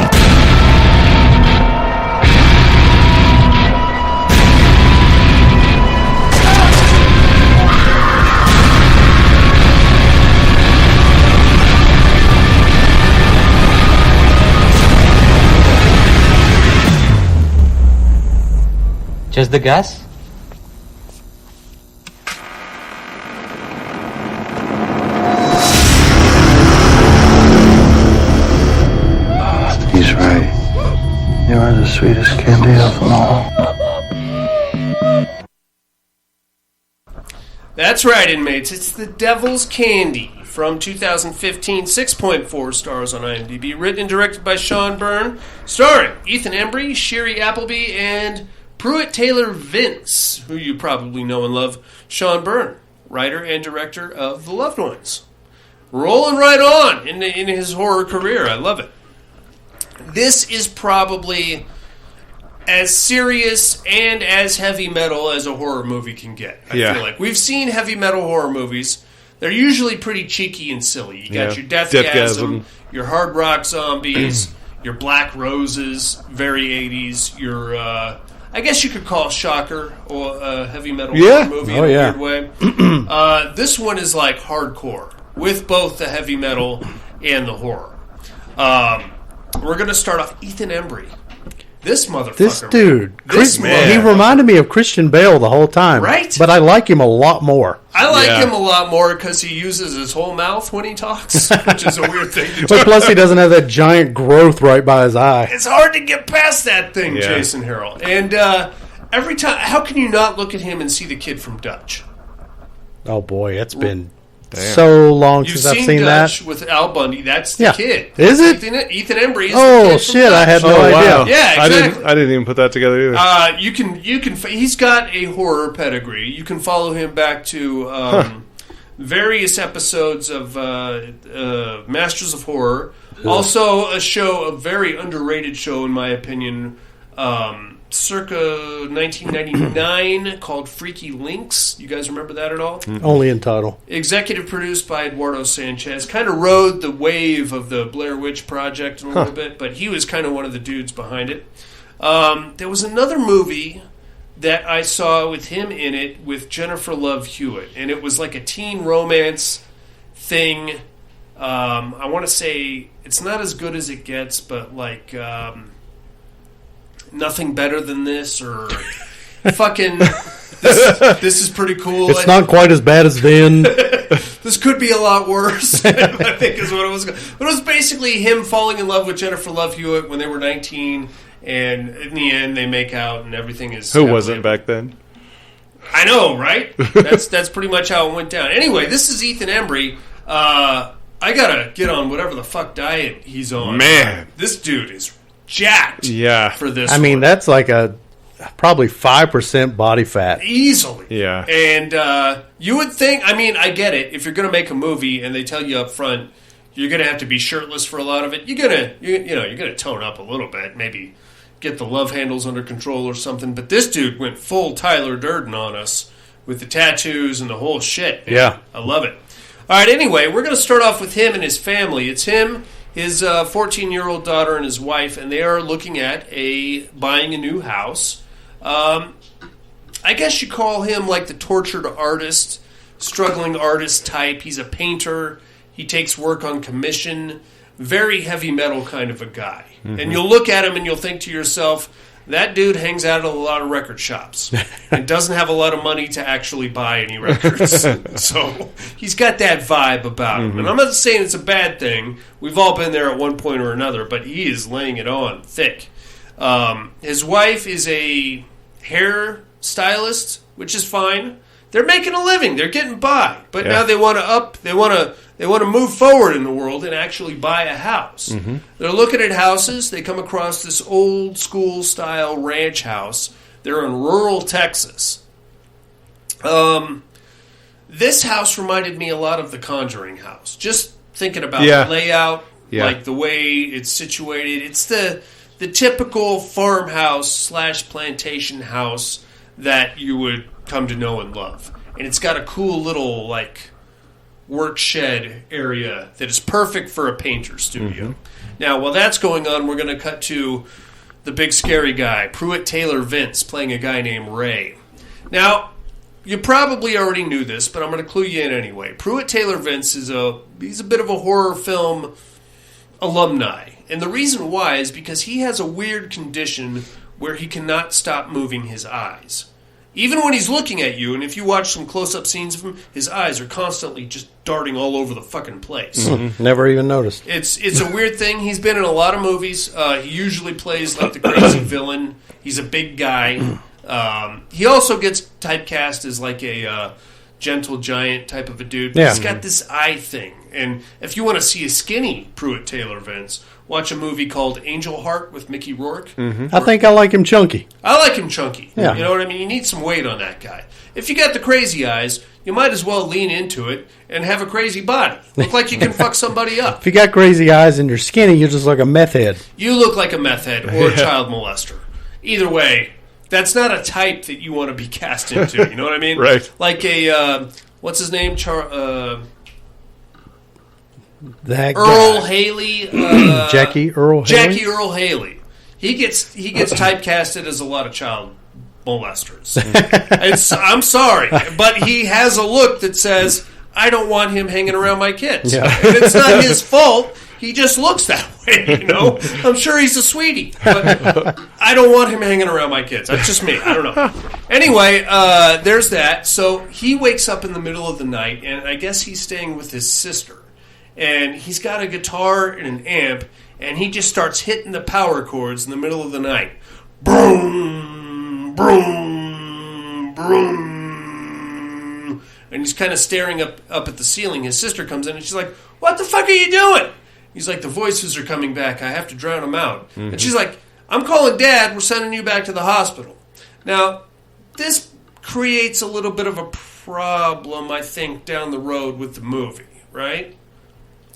Just the gas? He's right. You are the sweetest candy of them all. That's right, inmates. It's The Devil's Candy from 2015. 6.4 stars on IMDb. Written and directed by Sean Byrne. Starring Ethan Embry, Sherry Appleby, and Pruitt Taylor Vince, who you probably know and love. Sean Byrne, writer and director of The Loved Ones. Rolling right on in his horror career. I love it. This is probably as serious and as heavy metal as a horror movie can get. I feel like. We've seen heavy metal horror movies. They're usually pretty cheeky and silly. You got your Deathgasm, your Hard Rock Zombies, your Black Roses, very 80s, your... I guess you could call Shocker or a heavy metal horror movie in a weird way. This one is like hardcore with both the heavy metal and the horror. We're going to start off Ethan Embry. This motherfucker. This dude. Man. He reminded me of Christian Bale the whole time. Right? But I like him a lot more. I like him a lot more because he uses his whole mouth when he talks, which is a weird thing to do. But plus he doesn't have that giant growth right by his eye. It's hard to get past that thing, Jason Harrell. And every time, how can you not look at him and see the kid from Dutch? Oh, boy, it's been so long since I've seen Dutch that. with Al Bundy. That's the kid. Is it? Ethan Embry is the Oh, kid shit, from I had no idea. Wow. Yeah, exactly. I didn't even put that together either. You can. He's got a horror pedigree. You can follow him back to various episodes of Masters of Horror. Also, a very underrated show, in my opinion, circa 1999, called Freaky Links. You guys remember that at all? Only in title. Executive produced by Eduardo Sanchez. Kind of rode the wave of the Blair Witch Project a little bit, but he was kind of one of the dudes behind it. There was another movie that I saw with him in it with Jennifer Love Hewitt, and it was like a teen romance thing. I want to say it's not as good as it gets, but like Nothing Better Than This, or fucking this is pretty cool. It's not quite as bad as then. This could be a lot worse, I think is what it was. But it was basically him falling in love with Jennifer Love Hewitt when they were 19, and in the end they make out and everything is... Who wasn't back then? I know, right? That's pretty much how it went down. Anyway, this is Ethan Embry. I gotta get on whatever the fuck diet he's on. Man. This dude is jacked for this I mean, that's like probably 5% body fat. Easily. Yeah. And you would think, I mean, I get it. If you're going to make a movie and they tell you up front you're going to have to be shirtless for a lot of it, you're going to tone up a little bit, maybe get the love handles under control or something. But this dude went full Tyler Durden on us with the tattoos and the whole shit. Man. Yeah. I love it. All right, anyway, we're going to start off with him and his family. It's him, his 14-year-old daughter, and his wife, and they are looking at buying a new house. I guess you call him like the tortured artist, struggling artist type. He's a painter. He takes work on commission. Very heavy metal kind of a guy. Mm-hmm. And you'll look at him and you'll think to yourself, that dude hangs out at a lot of record shops and doesn't have a lot of money to actually buy any records. So he's got that vibe about him. And I'm not saying it's a bad thing. We've all been there at one point or another, but he is laying it on thick. His wife is a hair stylist, which is fine. They're making a living. They're getting by. But now they want to move forward in the world and actually buy a house. Mm-hmm. They're looking at houses. They come across this old school style ranch house. They're in rural Texas. This house reminded me a lot of the Conjuring house. Just thinking about the layout, like the way it's situated. It's the typical farmhouse / plantation house that you would come to know and love. And it's got a cool little, like, work shed area that is perfect for a painter studio. Mm-hmm. Now, while that's going on, we're going to cut to the big scary guy, Pruitt Taylor Vince, playing a guy named Ray. Now, you probably already knew this, but I'm going to clue you in anyway. Pruitt Taylor Vince he's a bit of a horror film alumni. And the reason why is because he has a weird condition where he cannot stop moving his eyes. Even when he's looking at you, and if you watch some close-up scenes of him, his eyes are constantly just darting all over the fucking place. Mm-hmm. Never even noticed. It's a weird thing. He's been in a lot of movies. He usually plays like the crazy villain. He's a big guy. He also gets typecast as like a gentle giant type of a dude. But he's got this eye thing. And if you want to see a skinny Pruitt Taylor Vince, watch a movie called Angel Heart with Mickey Rourke. Mm-hmm. I think I like him chunky. I like him chunky. Yeah. You know what I mean? You need some weight on that guy. If you got the crazy eyes, you might as well lean into it and have a crazy body. Look like you can fuck somebody up. If you got crazy eyes and you're skinny, you're just like a meth head. You look like a meth head or a child molester. Either way, that's not a type that you want to be cast into. You know what I mean? Right. Like a, what's his name? Earl Haley, Jackie Earl Haley. He gets typecasted as a lot of child molesters. I'm sorry, but he has a look that says, I don't want him hanging around my kids. Yeah. And it's not his fault. He just looks that way, you know? I'm sure he's a sweetie, but I don't want him hanging around my kids. That's just me. I don't know. Anyway, there's that. So he wakes up in the middle of the night, and I guess he's staying with his sister. And he's got a guitar and an amp, and he just starts hitting the power chords in the middle of the night. Broom, broom, broom. And he's kind of staring up at the ceiling. His sister comes in, and she's like, "What the fuck are you doing?" He's like, "The voices are coming back. I have to drown them out." Mm-hmm. And she's like, "I'm calling Dad. We're sending you back to the hospital." Now, this creates a little bit of a problem, I think, down the road with the movie, right?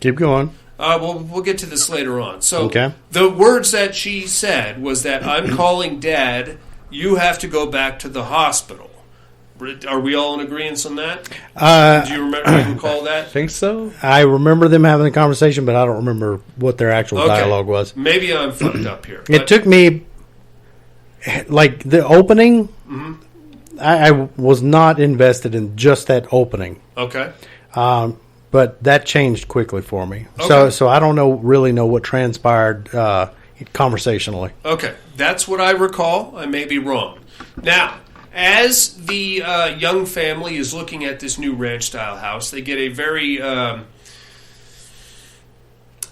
Keep going. We'll get to this later on. So the words that she said was that, "I'm calling Dad. You have to go back to the hospital." Are we all in agreement on that? Do you recall that? I think so. I remember them having a conversation, but I don't remember what their actual dialogue was. Maybe I'm fucked up here. It took me, like, the opening, mm-hmm. I was not invested in just that opening. Okay. But that changed quickly for me. Okay. So I don't really know what transpired conversationally. Okay. That's what I recall. I may be wrong. Now, as the young family is looking at this new ranch-style house, they get a very,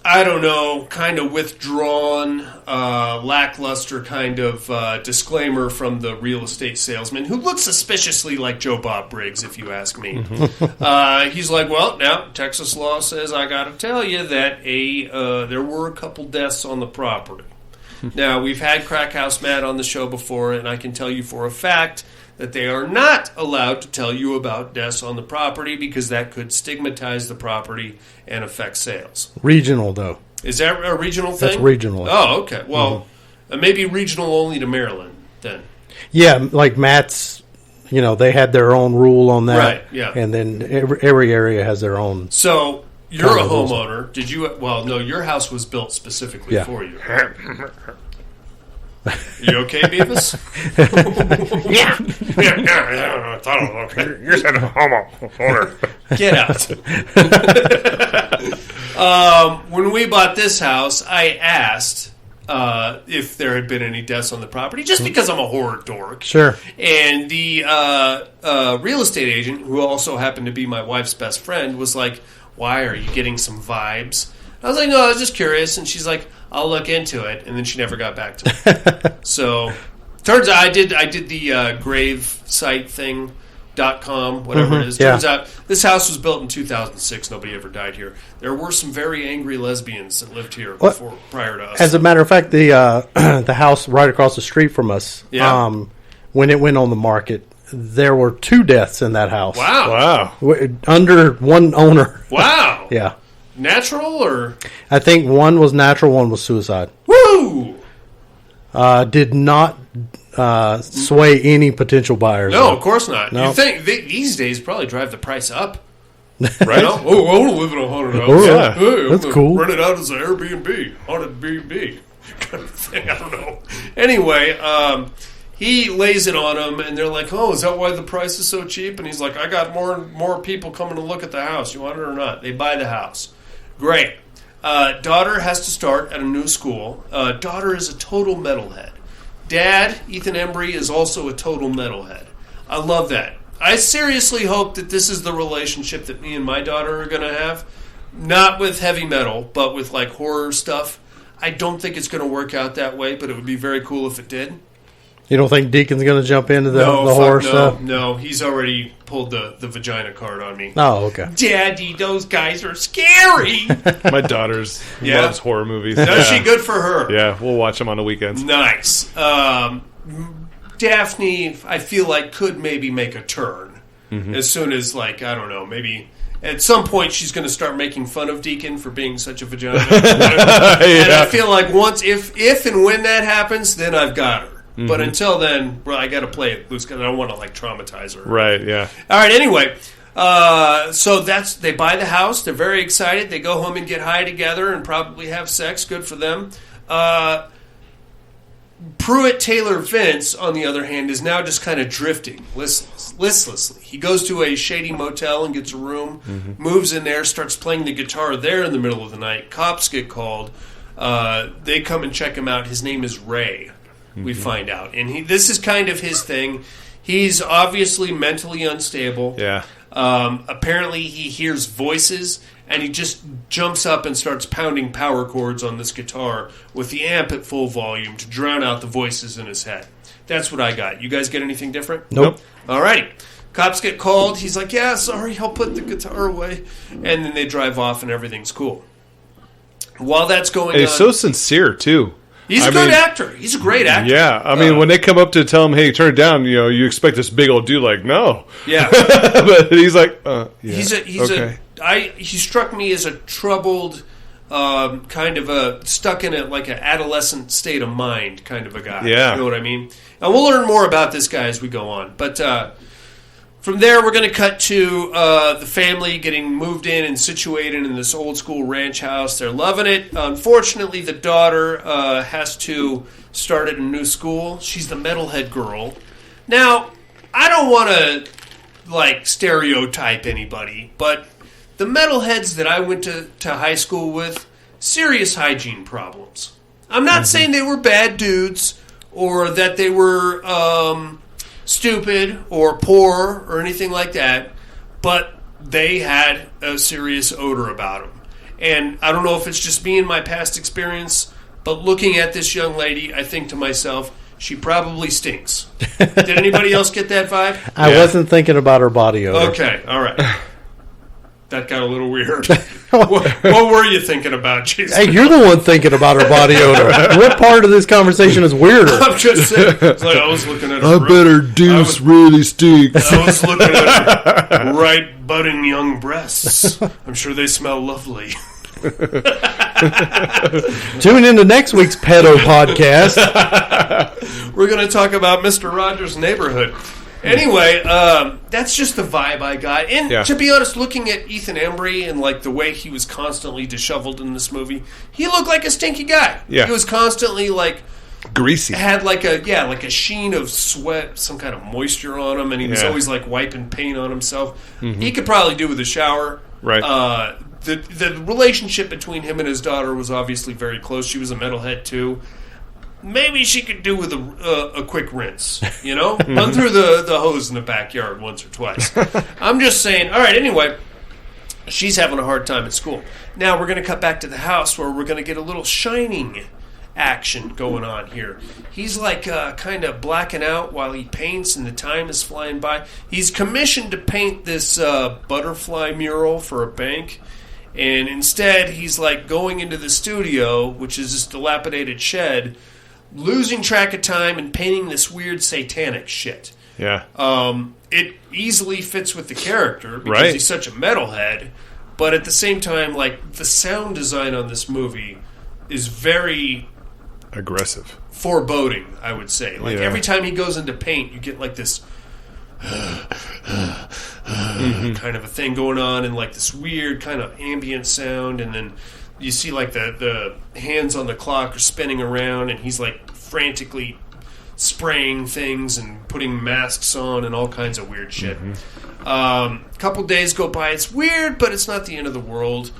kind of withdrawn, lackluster kind of disclaimer from the real estate salesman, who looks suspiciously like Joe Bob Briggs, if you ask me. He's like, "Well, now, Texas law says I got to tell you that there were a couple deaths on the property." Now, we've had Crack House Matt on the show before, and I can tell you for a fact that they are not allowed to tell you about deaths on the property because that could stigmatize the property and affect sales. Regional, though. Is that a regional thing? That's regional. Oh, okay. Well, maybe regional only to Maryland, then. Yeah, like Matt's, they had their own rule on that. Right, yeah. And then every area has their own. So, you're a homeowner. Did you? Well, no, your house was built specifically for you. You okay, Beavis? Yeah. I thought it was okay. You said homeowner. Get out. When we bought this house, I asked if there had been any deaths on the property, just because I'm a horror dork. Sure. And the real estate agent, who also happened to be my wife's best friend, was like, "Why, are you getting some vibes?" I was like, "No, I was just curious." And she's like, "I'll look into it." And then she never got back to me. So, turns out I did the gravesite thing.com, whatever it is. Turns out this house was built in 2006. Nobody ever died here. There were some very angry lesbians that lived here prior to us. As a matter of fact, the house right across the street from us, when it went on the market, there were 2 deaths in that house. Wow. Under one owner. Wow. Yeah. Natural or? I think one was natural, one was suicide. Woo! Did not sway any potential buyers. No, of course not. No. You think these days probably drive the price up. Right? I want to live in a haunted house. Oh, yeah. Hey, that's cool. Rent it out as an Airbnb. Haunted B&B kind of thing. I don't know. Anyway, he lays it on them, and they're like, "Oh, is that why the price is so cheap?" And he's like, "I got more people coming to look at the house. You want it or not?" They buy the house. Great. Daughter has to start at a new school. Daughter is a total metalhead. Dad, Ethan Embry, is also a total metalhead. I love that. I seriously hope that this is the relationship that me and my daughter are going to have. Not with heavy metal, but with like horror stuff. I don't think it's going to work out that way, but it would be very cool if it did. You don't think Deacon's going to jump into the horror stuff? No, he's already pulled the vagina card on me. Oh, okay. Daddy, those guys are scary. My daughter's loves horror movies. Does she? Good for her. Yeah, we'll watch them on the weekends. Nice. Daphne, I feel like, could maybe make a turn as soon as, like, I don't know, maybe at some point she's going to start making fun of Deacon for being such a vagina. And I feel like once, if and when that happens, then I've got her. But until then, I got to play it loose because I don't want to like traumatize her. Right? Yeah. All right. Anyway, so they buy the house. They're very excited. They go home and get high together and probably have sex. Good for them. Pruitt Taylor Vince, on the other hand, is now just kind of drifting listlessly. He goes to a shady motel and gets a room, moves in there, starts playing the guitar there in the middle of the night. Cops get called. They come and check him out. His name is Ray, we find out. And this is kind of his thing. He's obviously mentally unstable. Yeah. Apparently he hears voices, and he just jumps up and starts pounding power chords on this guitar with the amp at full volume to drown out the voices in his head. That's what I got. You guys get anything different? Nope. Alrighty. Cops get called. He's like, yeah, sorry, I'll put the guitar away. And then they drive off and everything's cool. While that's going on... He's so sincere, too. He's a good actor. He's a great actor. Yeah. I mean, when they come up to tell him, hey, turn it down, you expect this big old dude like, no. Yeah. But he's like, yeah. He struck me as a troubled, kind of a stuck in an adolescent state of mind kind of a guy. Yeah. You know what I mean? And we'll learn more about this guy as we go on. But from there, we're going to cut to the family getting moved in and situated in this old school ranch house. They're loving it. Unfortunately, the daughter has to start at a new school. She's the metalhead girl. Now, I don't want to stereotype anybody, but the metalheads that I went to high school with, serious hygiene problems. I'm not saying they were bad dudes or that they were stupid or poor or anything like that, but they had a serious odor about them. And I don't know if it's just me and my past experience, but looking at this young lady, I think to myself, she probably stinks. Did anybody else get that vibe? I wasn't thinking about her body odor. Okay, all right. That got a little weird. What were you thinking about, Jason? Hey, you're the one thinking about her body odor. What part of this conversation is weirder? I'm just saying. It's like I was looking at her. I bet her deuce really stinks. I was looking at her bright, budding young breasts. I'm sure they smell lovely. Tune into next week's pedo podcast. We're going to talk about Mr. Rogers' Neighborhood. Anyway, that's just the vibe I got. And to be honest, looking at Ethan Embry and the way he was constantly disheveled in this movie, he looked like a stinky guy. Yeah. He was constantly greasy. Had like a sheen of sweat, some kind of moisture on him, and he was always wiping paint on himself. Mm-hmm. He could probably do with a shower. Right. The relationship between him and his daughter was obviously very close. She was a metalhead too. Maybe she could do with a quick rinse, Run through the hose in the backyard once or twice. I'm just saying, all right, anyway, she's having a hard time at school. Now we're going to cut back to the house where we're going to get a little Shining action going on here. He's kind of blacking out while he paints and the time is flying by. He's commissioned to paint this butterfly mural for a bank. And instead, he's going into the studio, which is this dilapidated shed, losing track of time and painting this weird satanic shit. Yeah. It easily fits with the character because he's such a metalhead, but at the same time, the sound design on this movie is very aggressive, foreboding, I would say. Every time he goes into paint, you get this kind of a thing going on, and this weird kind of ambient sound, and then you see the hands on the clock are spinning around, and he's frantically spraying things and putting masks on and all kinds of weird shit. A couple days go by. It's weird, but it's not the end of the world.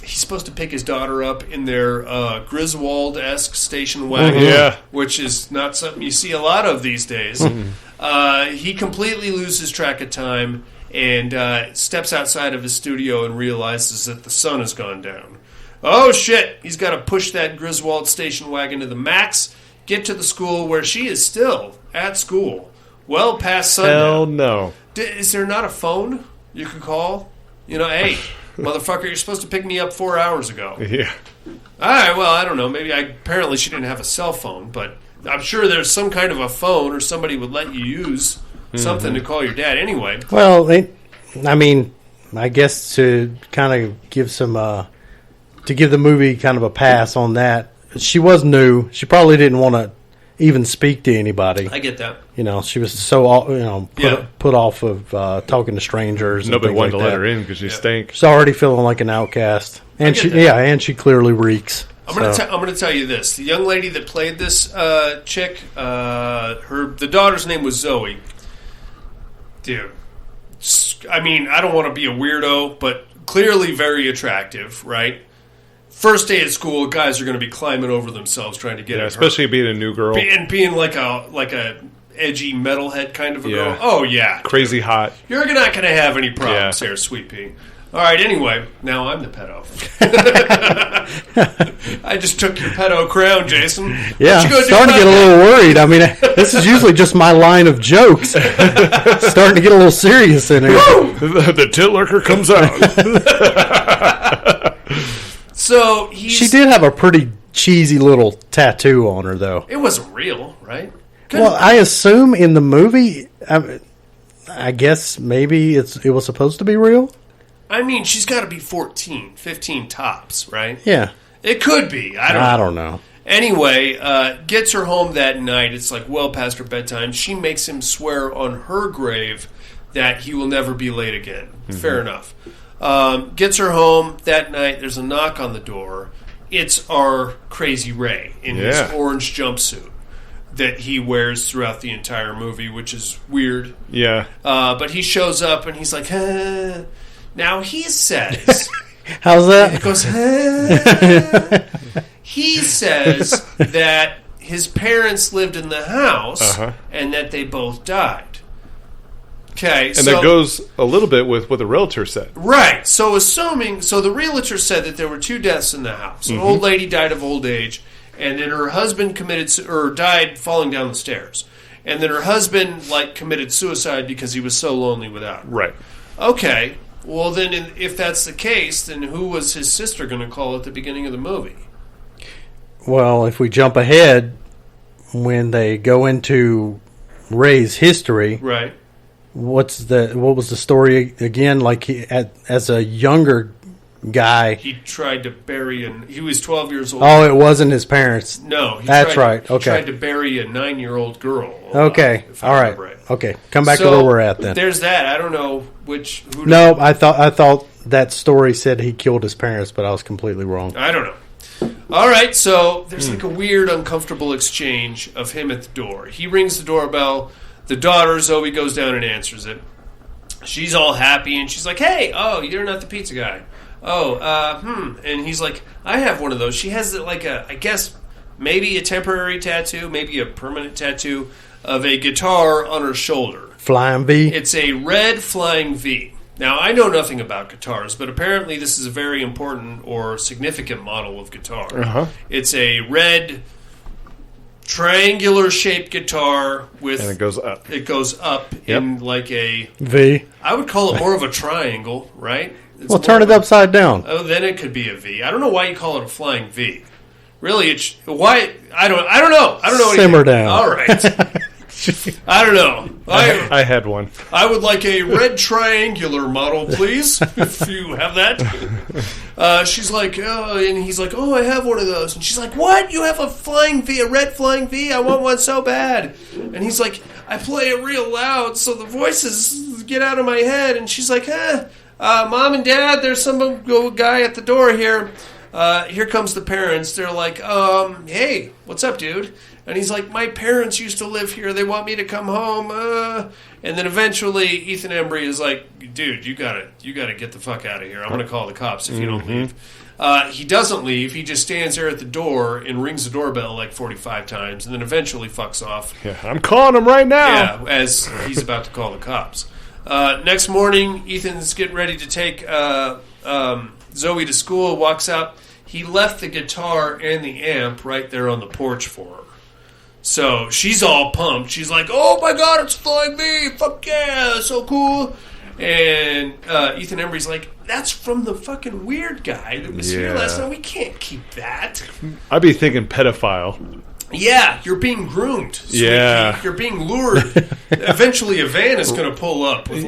He's supposed to pick his daughter up in their Griswold-esque station wagon, which is not something you see a lot of these days. He completely loses track of time and steps outside of his studio and realizes that the sun has gone down. Oh, shit! He's got to push that Griswold station wagon to the max, get to the school where she is still at school, well past sundown. Hell no. Is there not a phone you can call? Hey, motherfucker, you're supposed to pick me up 4 hours ago. Yeah. All right, well, I don't know. Maybe apparently she didn't have a cell phone, but I'm sure there's some kind of a phone or somebody would let you use something to call your dad anyway. Well, I guess to kind of give to give the movie kind of a pass on that, she was new. She probably didn't want to even speak to anybody. I get that. She was so put off of talking to strangers. Nobody wanted to let her in because she stank. She's already feeling like an outcast, and she clearly reeks. I'm gonna tell you this. The young lady that played this chick, the daughter's name was Zoe. Dude, I mean, I don't want to be a weirdo, but clearly very attractive, right? First day at school, guys are going to be climbing over themselves trying to get at her. Especially being a new girl. And being like a edgy metalhead kind of a girl. Oh, yeah. Crazy hot. You're not going to have any problems there, sweet pea. All right, anyway, now I'm the pedo. I just took your pedo crown, Jason. Yeah, I'm starting to get a little worried. I mean, this is usually just my line of jokes. Starting to get a little serious in here. The tit lurker comes out. So she did have a pretty cheesy little tattoo on her, though. It wasn't real, right? Well, I assume in the movie, I guess maybe it was supposed to be real. I mean, she's got to be 14, 15 tops, right? Yeah. It could be. I don't know. know. Anyway, gets her home that night. It's like well past her bedtime. She makes him swear on her grave that he will never be late again. Mm-hmm. Fair enough. Gets her home that night. There's a knock on the door. It's our Crazy Ray in his orange jumpsuit that he wears throughout the entire movie, which is weird. Yeah. But he shows up and he's like, huh. Now he says... How's that? It goes, he says that his parents lived in the house and that they both died. Okay, and that goes a little bit with what the realtor said. Right. So the realtor said that there were 2 deaths in the house. An old lady died of old age, and then her husband died falling down the stairs. And then her husband committed suicide because he was so lonely without her. Right. Okay. Well, then, if that's the case, then who was his sister going to call at the beginning of the movie? Well, if we jump ahead, when they go into Ray's history, right? What was the story again? Like as a younger guy, he tried to bury he was 12 years old. Oh, it wasn't his parents. No, that's right. Okay, he tried to bury a 9-year-old girl. Okay, all right. Okay, come back to where we're at then. There's that. I don't know No, I thought that story said he killed his parents, but I was completely wrong. I don't know. All right, so there's a weird, uncomfortable exchange of him at the door. He rings the doorbell. The daughter, Zoe, goes down and answers it. She's all happy, and she's like, hey, you're not the pizza guy. And he's like, I have one of those. She has I guess, maybe a temporary tattoo, maybe a permanent tattoo of a guitar on her shoulder. Flying V? It's a red flying V. Now, I know nothing about guitars, but apparently this is a very important or significant model of guitar. Uh-huh. It's a red triangular-shaped guitar with... And it goes up. It goes up in a... V. I would call it more of a triangle, right? Well, turn it upside down. Oh, then it could be a V. I don't know why you call it a flying V. Really, why? I don't know. I don't know. Simmer down. All right. I don't know. I had one. I would like a red triangular model, please, if you have that. She's like, and he's like, I have one of those. And she's like, what? You have a flying V, a red flying V? I want one so bad. And he's like, I play it real loud so the voices get out of my head. And she's like, Mom and Dad, there's some guy at the door here. Here comes the parents. They're like, hey, what's up, dude? And he's like, my parents used to live here. They want me to come home. And then eventually Ethan Embry is like, dude, you gotta get the fuck out of here. I'm going to call the cops if you don't leave. He doesn't leave. He just stands there at the door and rings the doorbell 45 times and then eventually fucks off. Yeah, I'm calling him right now. Yeah, as he's about to call the cops. Next morning, Ethan's getting ready to take Zoe to school, walks out. He left the guitar and the amp right there on the porch for her. So she's all pumped. She's like, oh my God, it's Flying V. Fuck yeah, so cool. And Ethan Embry's like, that's from the fucking weird guy that was here last night. We can't keep that. I'd be thinking pedophile. Yeah, you're being groomed. Sweetie. Yeah. You're being lured. Eventually a van is going to pull up with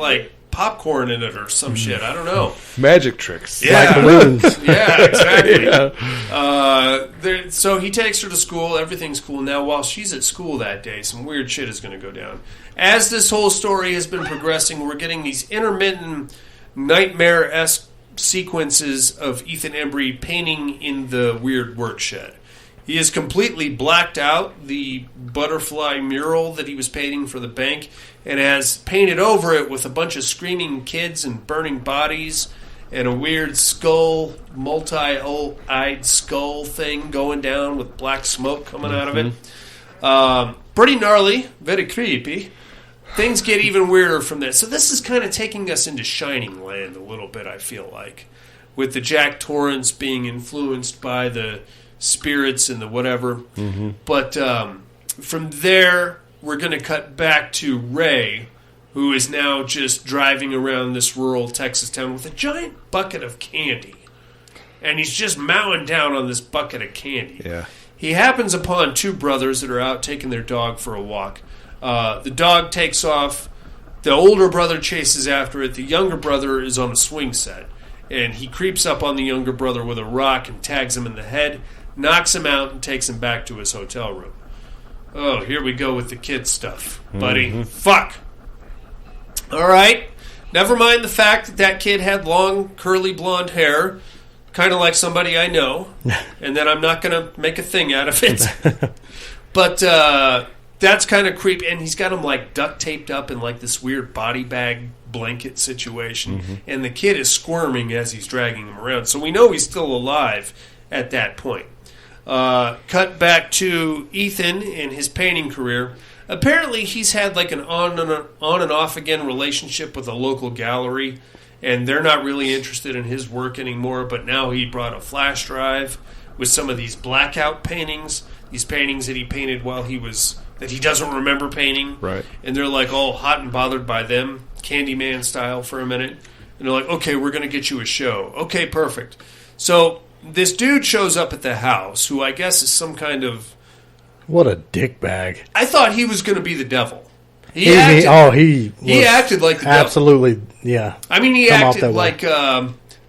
popcorn in it or some shit. I don't know. Magic tricks. Yeah. Like balloons. Yeah, exactly. Yeah. So he takes her to school. Everything's cool. Now, while she's at school that day, some weird shit is going to go down. As this whole story has been progressing, we're getting these intermittent nightmare-esque sequences of Ethan Embry painting in the weird work shed. He has completely blacked out the butterfly mural that he was painting for the bank and has painted over it with a bunch of screaming kids and burning bodies and a weird skull, multi-eyed skull thing going down with black smoke coming out of it. Pretty gnarly, very creepy. Things get even weirder from this. So this is kind of taking us into Shining Land a little bit, I feel like, with the Jack Torrance being influenced by the spirits and the whatever. But from there, we're going to cut back to Ray, who is now just driving around this rural Texas town with a giant bucket of candy. And he's just mowing down on this bucket of candy. Yeah. He happens upon two brothers that are out taking their dog for a walk. The dog takes off. The older brother chases after it. The younger brother is on a swing set. And he creeps up on the younger brother with a rock and tags him in the head, knocks him out, and takes him back to his hotel room. Oh, here we go with the kid stuff, buddy. Fuck. All right. Never mind the fact that that kid had long, curly blonde hair, kind of like somebody I know, and that I'm not going to make a thing out of it. But that's kind of creepy. And he's got him like duct taped up in like this weird body bag blanket situation. And the kid is squirming as he's dragging him around. So we know he's still alive at that point. Cut back to Ethan and his painting career. Apparently he's had like an on and off again relationship with a local gallery, and they're not really interested in his work anymore, but now he brought a flash drive with some of these blackout paintings, these paintings that he painted while he was, that he doesn't remember painting. Right. And they're like all hot and bothered by them, Candyman style for a minute. And they're like, okay, we're going to get you a show. Okay, perfect. So this dude shows up at the house, who I guess is some kind of... What a dickbag. I thought he was going to be the devil. He acted like the devil. Absolutely, yeah. I mean, he acted like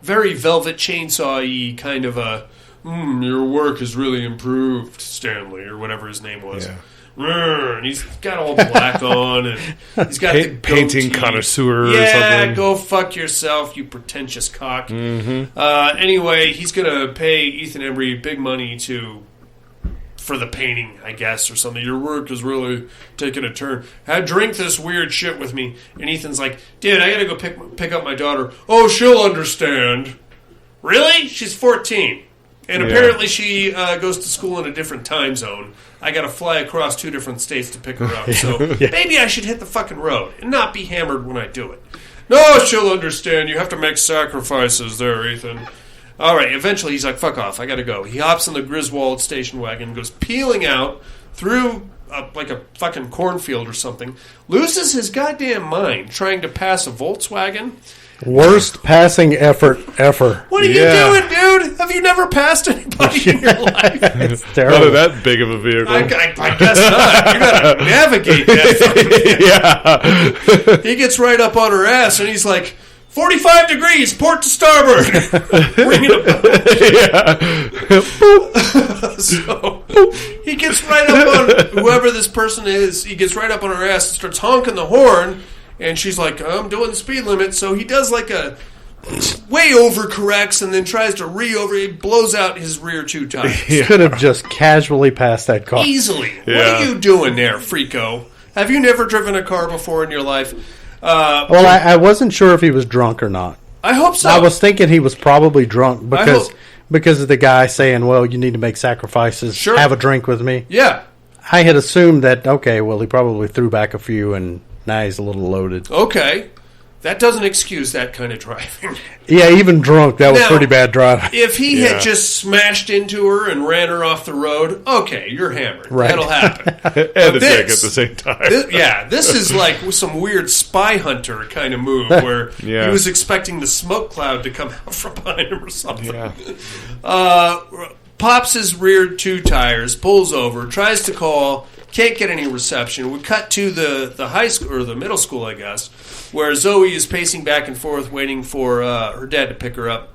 very Velvet Chainsaw-y kind of a, your work has really improved, Stanley, or whatever his name was. Yeah. And he's got all black on, and he's got the painting goatee. connoisseur or Yeah, something. go fuck yourself, you pretentious cock. Anyway, he's going to pay Ethan Embry big money for the painting, I guess, or something. Your work is really taking a turn. Drink this weird shit with me. And Ethan's like, dude, I gotta go pick up my daughter. Oh, she'll understand. Really? She's 14. And apparently she goes to school in a different time zone. I gotta fly across 2 different states to pick her up. So maybe I should hit the fucking road and not be hammered when I do it. No, she'll understand. You have to make sacrifices there, Ethan. All right, eventually he's like, fuck off, I gotta go. He hops in the Griswold station wagon, goes peeling out through like a fucking cornfield or something, loses his goddamn mind trying to pass a Volkswagen. Worst passing effort ever. What are you doing, dude? Have you never passed anybody in your life? It's terrible. Not that big of a vehicle. I guess not. You gotta navigate that fucking thing. He gets right up on her ass and he's like, 45 degrees, port to starboard. Ringing a bell. So he gets right up on whoever this person is. He gets right up on her ass and starts honking the horn. And she's like, I'm doing the speed limit. So he does like a way overcorrects and then tries to he blows out his rear 2 tires. He could have just casually passed that car. Easily. Yeah. What are you doing there, freako? Have you never driven a car before in your life? Well, I wasn't sure if he was drunk or not. I hope so. I was thinking he was probably drunk because of the guy saying, well, you need to make sacrifices, have a drink with me. Yeah. I had assumed that, okay, well, he probably threw back a few and now he's a little loaded. Okay. That doesn't excuse that kind of driving. Yeah, even drunk, that was pretty bad driving. If he had just smashed into her and ran her off the road, okay, you're hammered. Right. That'll happen. And a dick at the same time. This is like some weird spy hunter kind of move where he was expecting the smoke cloud to come out from behind him or something. Yeah. Pops his rear 2 tires, pulls over, tries to call, can't get any reception. We cut to the high school, or the middle school, I guess, where Zoe is pacing back and forth waiting for her dad to pick her up,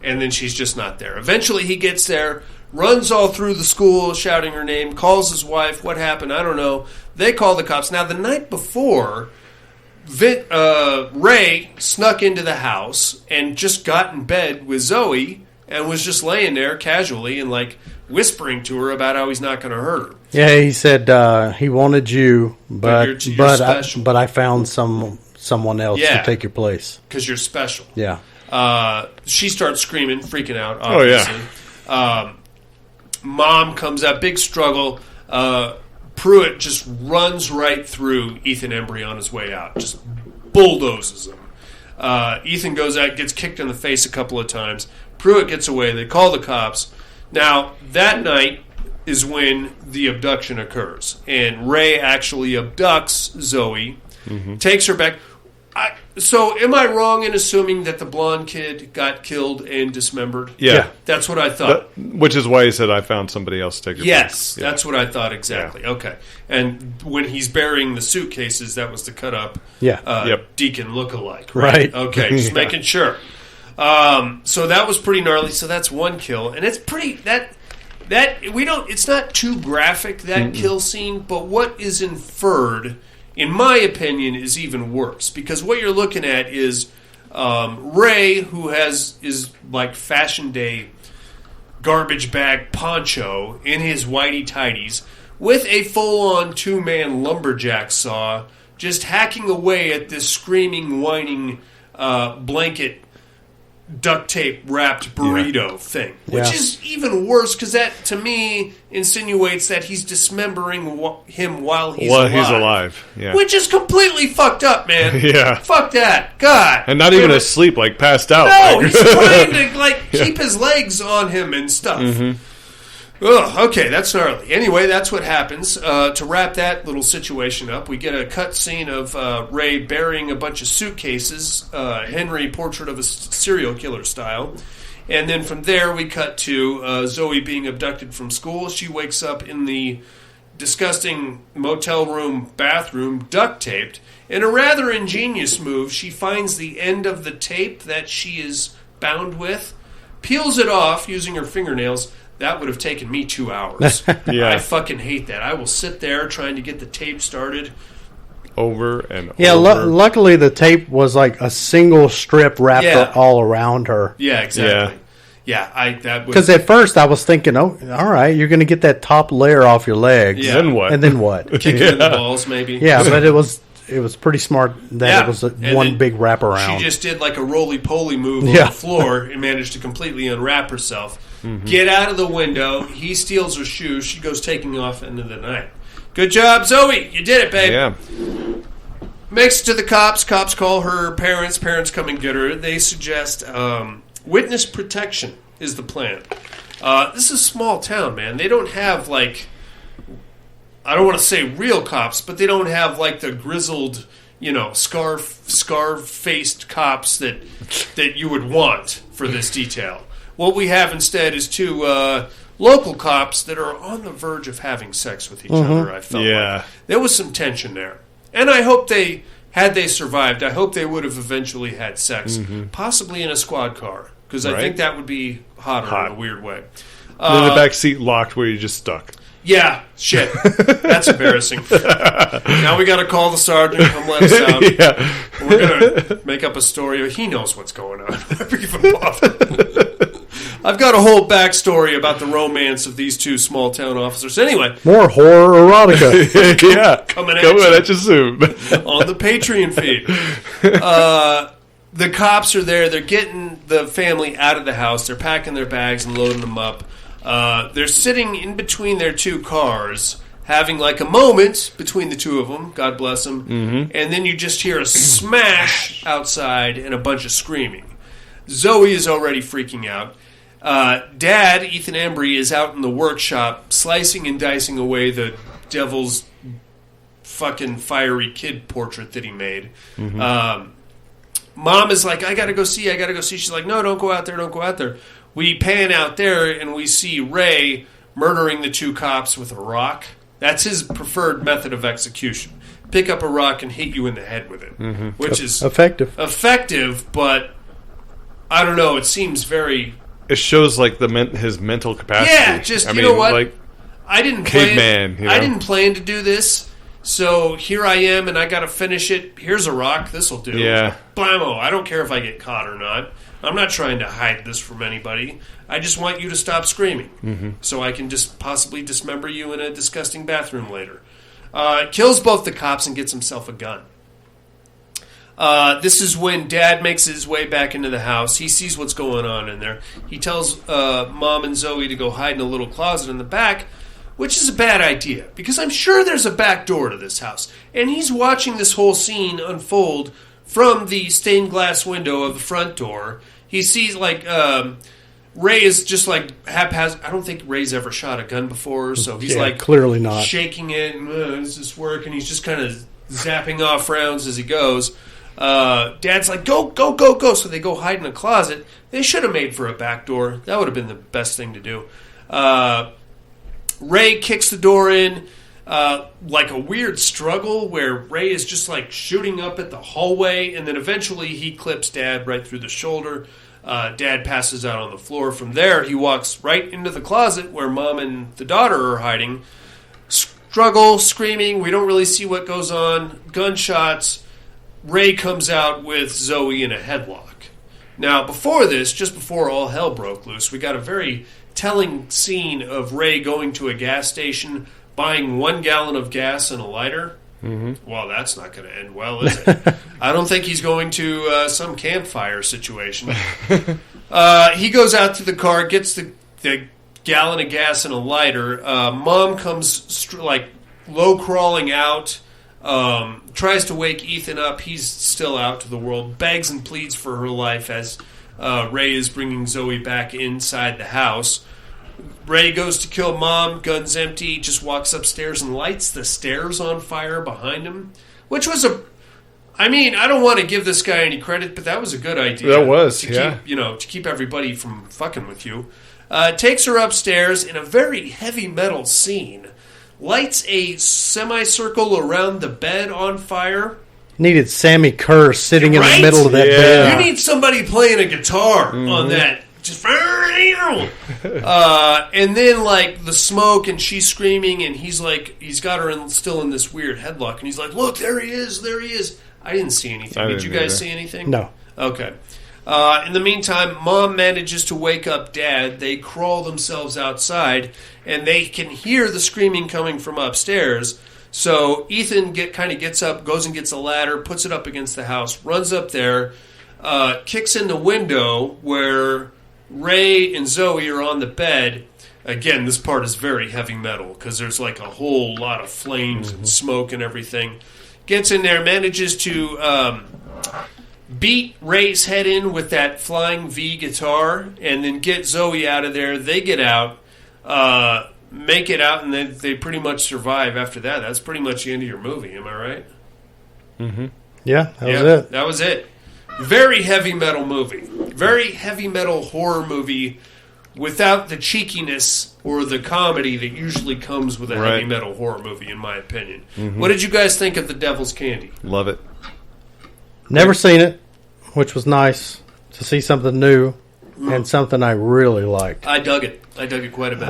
and then she's just not there. Eventually he gets there, runs all through the school shouting her name, calls his wife. What happened? I don't know. They call the cops. Now, the night before, Ray snuck into the house and just got in bed with Zoe and was just laying there casually and like whispering to her about how he's not going to hurt her. Yeah, he said he wanted you, but I found someone else to take your place because you're special. Yeah. She starts screaming, freaking out. Obviously. Oh yeah. Mom comes out, big struggle. Pruitt just runs right through Ethan Embry on his way out, just bulldozes him. Ethan goes out, gets kicked in the face a couple of times. Pruitt gets away. They call the cops. Now, that night is when the abduction occurs. And Ray actually abducts Zoe, takes her back. So, am I wrong in assuming that the blonde kid got killed and dismembered? Yeah. That's what I thought. Which is why he said, I found somebody else to take your place. place. That's what I thought exactly. Yeah. Okay. And when he's burying the suitcases, that was to cut up Deacon lookalike. Right. Okay, just making sure. So that was pretty gnarly. So that's one kill. And it's pretty... It's not too graphic, that kill scene, but what is inferred... in my opinion, is even worse. Because what you're looking at is Ray, who is like fashion day garbage bag poncho in his whitey tighties, with a full-on two-man lumberjack saw, just hacking away at this screaming, whining blanket duct tape wrapped burrito thing, which is even worse because that to me insinuates that he's dismembering him while he's alive. Yeah, which is completely fucked up, man. Yeah, fuck that, God, and not even asleep, like passed out. No, he's trying to keep his legs on him and stuff. Ugh, okay, that's gnarly. Anyway, that's what happens. To wrap that little situation up, we get a cut scene of Ray burying a bunch of suitcases, Henry Portrait of a Serial Killer style. And then from there, we cut to Zoe being abducted from school. She wakes up in the disgusting motel room bathroom, duct taped. In a rather ingenious move, she finds the end of the tape that she is bound with, peels it off using her fingernails. That would have taken me 2 hours. I fucking hate that. I will sit there trying to get the tape started. Over and over. Yeah, luckily the tape was like a single strip wrapped all around her. Yeah, exactly. Yeah, because at first I was thinking, oh, all right, you're going to get that top layer off your legs. Yeah. Then what? And then what? Kick it in the balls, maybe. Yeah, but it was pretty smart that it was one big wraparound. She just did like a roly-poly move on the floor and managed to completely unwrap herself. Get out of the window. He steals her shoes. She goes taking off into the night. Good job, Zoe. You did it, babe. Yeah. Makes it to the cops. Cops call her parents. Parents come and get her. They suggest witness protection is the plan. This is a small town, man. They don't have, like... I don't want to say real cops, but they don't have, like, the grizzled, scar-faced cops that you would want for this detail. What we have instead is two local cops that are on the verge of having sex with each other, I felt like. There was some tension there. And I hope had they survived, I hope they would have eventually had sex, possibly in a squad car, because I think that would be hotter in a weird way. Then the back seat locked where you just stuck. Yeah, shit. That's embarrassing. Now we got to call the sergeant, come let us out. We're going to make up a story. He knows what's going on. I've got a whole backstory about the romance of these two small town officers. Anyway. More horror erotica. Coming at you soon. On the Patreon feed. The cops are there. They're getting the family out of the house. They're packing their bags and loading them up. They're sitting in between their two cars, having like a moment between the two of them. God bless them. And then you just hear a smash outside and a bunch of screaming. Zoe is already freaking out. Dad, Ethan Embry, is out in the workshop slicing and dicing away the devil's fucking fiery kid portrait that he made. Mom is like, I gotta go see. She's like, no, don't go out there. We pan out there and we see Ray murdering the two cops with a rock. That's his preferred method of execution. Pick up a rock and hit you in the head with it, which is effective, but I don't know. It seems very... It shows like his mental capacity. Yeah, you know what? Like, I didn't caveman. I didn't plan to do this. So here I am, and I got to finish it. Here's a rock. This'll do. Yeah. Blammo. I don't care if I get caught or not. I'm not trying to hide this from anybody. I just want you to stop screaming so I can just possibly dismember you in a disgusting bathroom later. Kills both the cops and gets himself a gun. This is when Dad makes his way back into the house. He sees what's going on in there. He tells Mom and Zoe to go hide in a little closet in the back, which is a bad idea because I'm sure there's a back door to this house. And he's watching this whole scene unfold from the stained glass window of the front door. He sees, like, Ray is just, like, haphazard. I don't think Ray's ever shot a gun before, so he's, like, clearly not shaking it. And, does this work? And he's just kind of zapping off rounds as he goes. Dad's like, go, go, go, go. So they go hide in a closet. They should have made for a back door. That would have been the best thing to do. Ray kicks the door in, like a weird struggle where Ray is just like shooting up at the hallway, and then eventually he clips Dad right through the shoulder. Dad passes out on the floor. From there, he walks right into the closet where Mom and the daughter are hiding. Struggle, screaming. We don't really see what goes on. Gunshots. Ray comes out with Zoe in a headlock. Now, before this, just before all hell broke loose, we got a very telling scene of Ray going to a gas station, buying 1 gallon of gas and a lighter. Well, that's not going to end well, is it? I don't think he's going to some campfire situation. He goes out to the car, gets the gallon of gas and a lighter. Mom comes low crawling out, tries to wake Ethan up. He's still out to the world, begs and pleads for her life as Ray is bringing Zoe back inside the house. Ray goes to kill Mom, gun's empty, just walks upstairs and lights the stairs on fire behind him, which was I don't want to give this guy any credit, but that was a good idea. That was, to keep everybody from fucking with you. Takes her upstairs in a very heavy metal scene, lights a semicircle around the bed on fire. Needed Sammy Kerr sitting in the middle of that bed. You need somebody playing a guitar on that. Just and then like the smoke and she's screaming and he's got her still in this weird headlock and he's like, look, there he is. I didn't see anything. Did you guys see anything? No. Okay. In the meantime, Mom manages to wake up Dad. They crawl themselves outside and they can hear the screaming coming from upstairs. So Ethan gets up, goes and gets a ladder, puts it up against the house, runs up there, kicks in the window where Ray and Zoe are on the bed. Again, this part is very heavy metal because there's like a whole lot of flames and smoke and everything. Gets in there, manages to beat Ray's head in with that flying V guitar, and then get Zoe out of there. They get out, make it out, and they pretty much survive after that. That's pretty much the end of your movie, am I right? Mm-hmm. Yeah, that was it. That was it. Very heavy metal movie. Very heavy metal horror movie without the cheekiness or the comedy that usually comes with a heavy metal horror movie, in my opinion. What did you guys think of The Devil's Candy? Love it. Never seen it, which was nice to see something new and something I really liked. I dug it. Quite a bit.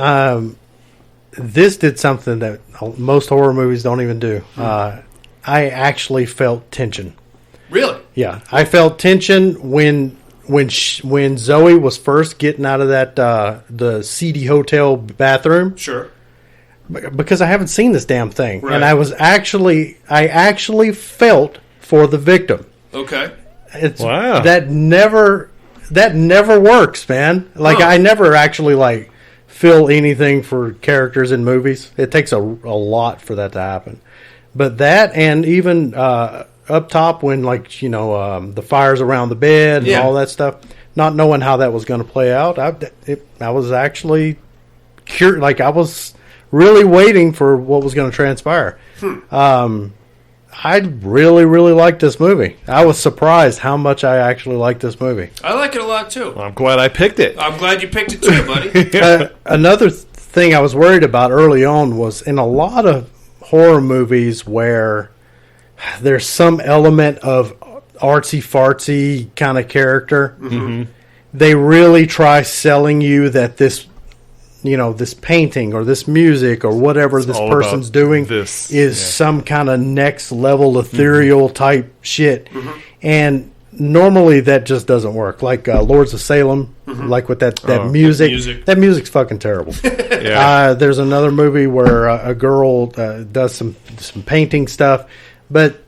This did something that most horror movies don't even do. I actually felt tension. Really? Yeah, I felt tension when Zoe was first getting out of that the seedy hotel bathroom. Sure. Because I haven't seen this damn thing, right. And I actually felt for the victim. Okay. Wow. That never works, man. Like I never actually feel anything for characters in movies. It takes a lot for that to happen. But that, and even up top when the fires around the bed and all that stuff, not knowing how that was going to play out, I was actually curious. I was really waiting for what was going to transpire. I really, really liked this movie. I was surprised how much I actually liked this movie. I like it a lot too. Well, I'm glad I picked it. I'm glad you picked it too, buddy. Another thing I was worried about early on was in a lot of horror movies where there's some element of artsy-fartsy kind of character. They really try selling you that this this painting or this music or whatever this person's doing is some kind of next level ethereal type shit. And normally that just doesn't work. Like Lords of Salem, like with that music. That music's fucking terrible. There's another movie where a girl does some painting stuff, but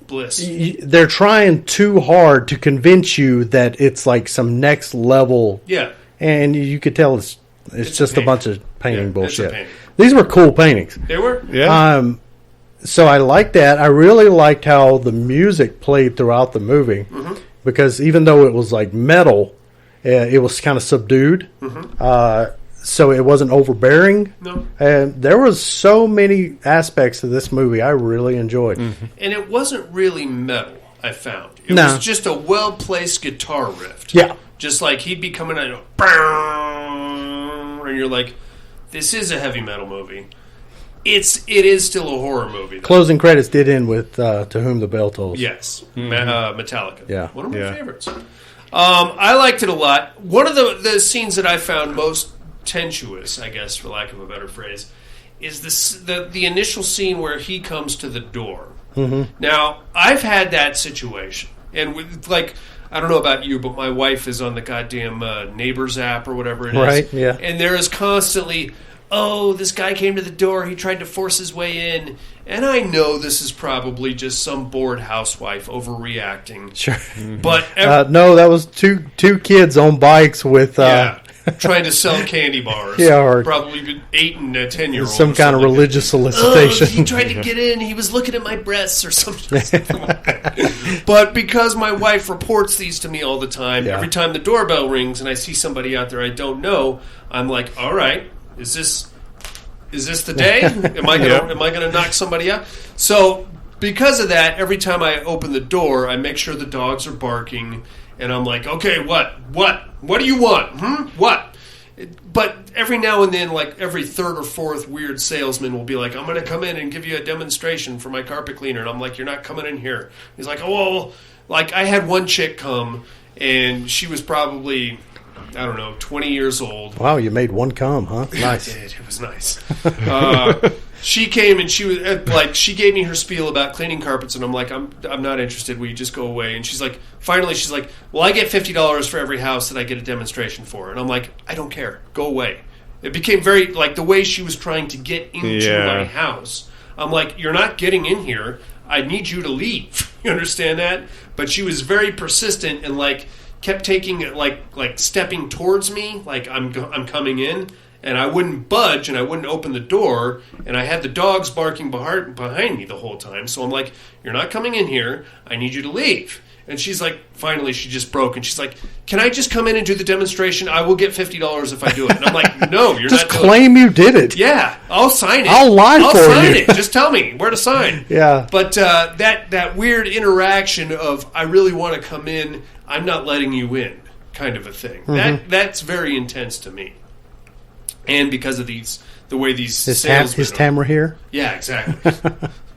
they're trying too hard to convince you that it's like some next level. Yeah. And you could tell it's just a bunch of painting bullshit. These were cool paintings. They were? Yeah. So I liked that. I really liked how the music played throughout the movie because even though it was like metal, it was kind of subdued. So it wasn't overbearing. No. And there was so many aspects of this movie I really enjoyed. And it wasn't really metal, I found. It was just a well-placed guitar riff. Yeah. Just like he'd be coming out and you're like, this is a heavy metal movie. It is still a horror movie, though. Closing credits did end with To Whom the Bell Tolls. Yes. Metallica. Yeah. One of my favorites. I liked it a lot. One of the scenes that I found most tenuous, I guess, for lack of a better phrase, is the initial scene where he comes to the door. Now, I've had that situation. And I don't know about you, but my wife is on the goddamn Neighbors app or whatever it is. Right, yeah. And there is constantly, oh, this guy came to the door, he tried to force his way in. And I know this is probably just some bored housewife overreacting. Sure. But no, that was two kids on bikes with... trying to sell candy bars. Yeah, or probably 8 and 10-year-old. Some kind of religious solicitation. He tried to get in. He was looking at my breasts or something like that. But because my wife reports these to me all the time, every time the doorbell rings and I see somebody out there I don't know, I'm like, all right, is this the day? Am I gonna knock somebody out? So because of that, every time I open the door, I make sure the dogs are barking. And I'm like, okay, what do you want? What? But every now and then, like every third or fourth weird salesman will be like, I'm going to come in and give you a demonstration for my carpet cleaner. And I'm like, you're not coming in here. He's like, oh, well, like I had one chick come and she was probably, I don't know, 20 years old. Wow, you made one come, huh? Nice. I did. It was nice. She came and she was like, she gave me her spiel about cleaning carpets, and I'm like, I'm not interested. Will you just go away? And she's like, finally, she's like, well, I get $50 for every house that I get a demonstration for, and I'm like, I don't care. Go away. It became very like the way she was trying to get into my house. I'm like, you're not getting in here. I need you to leave. You understand that? But she was very persistent and like kept taking it like stepping towards me, like I'm coming in. And I wouldn't budge, and I wouldn't open the door, and I had the dogs barking behind me the whole time. So I'm like, you're not coming in here. I need you to leave. And she's like, finally, she just broke, and she's like, can I just come in and do the demonstration? I will get $50 if I do it. And I'm like, no, you're just not doing claim you did it. Yeah, I'll sign it. I'll sign it. Just tell me where to sign. Yeah. But that weird interaction of, I really want to come in, I'm not letting you in, kind of a thing. That's very intense to me. And because of the way these salesmen is Tamara here? Yeah, exactly.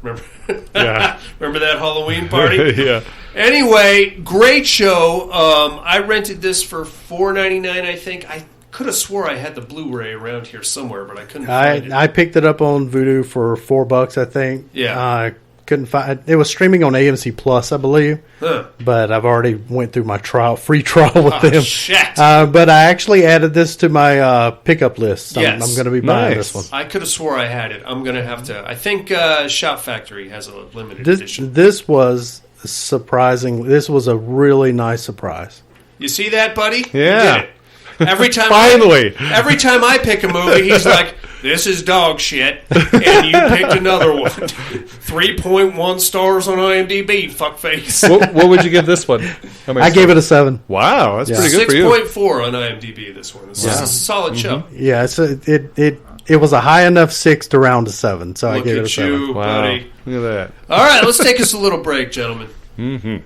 Remember? Remember that Halloween party? Yeah. Anyway, great show. I rented this for $4.99. I think I could have swore I had the Blu-ray around here somewhere, but I couldn't find it. I picked it up on Vudu for $4, I think. Yeah. Couldn't find it. Was streaming on AMC Plus, I believe. But I've already went through my free trial with them. Shit. But I actually added this to my pickuing list. Yes. I'm going to be buying this one. I could have swore I had it. I'm going to have to. I think Shop Factory has a limited edition. This was surprising. This was a really nice surprise. You see that, buddy? Yeah. You did it. Every time every time I pick a movie, he's like, this is dog shit, and you picked another one. 3.1 stars on IMDb, fuckface. What would you give this one? I gave it a 7. Wow, that's pretty good for you. 6.4 on IMDb, this one. This is a solid show. Yeah, it was a high enough 6 to round to 7, so I gave it a 7. Look at you, buddy. Look at that. All right, let's take us a little break, gentlemen.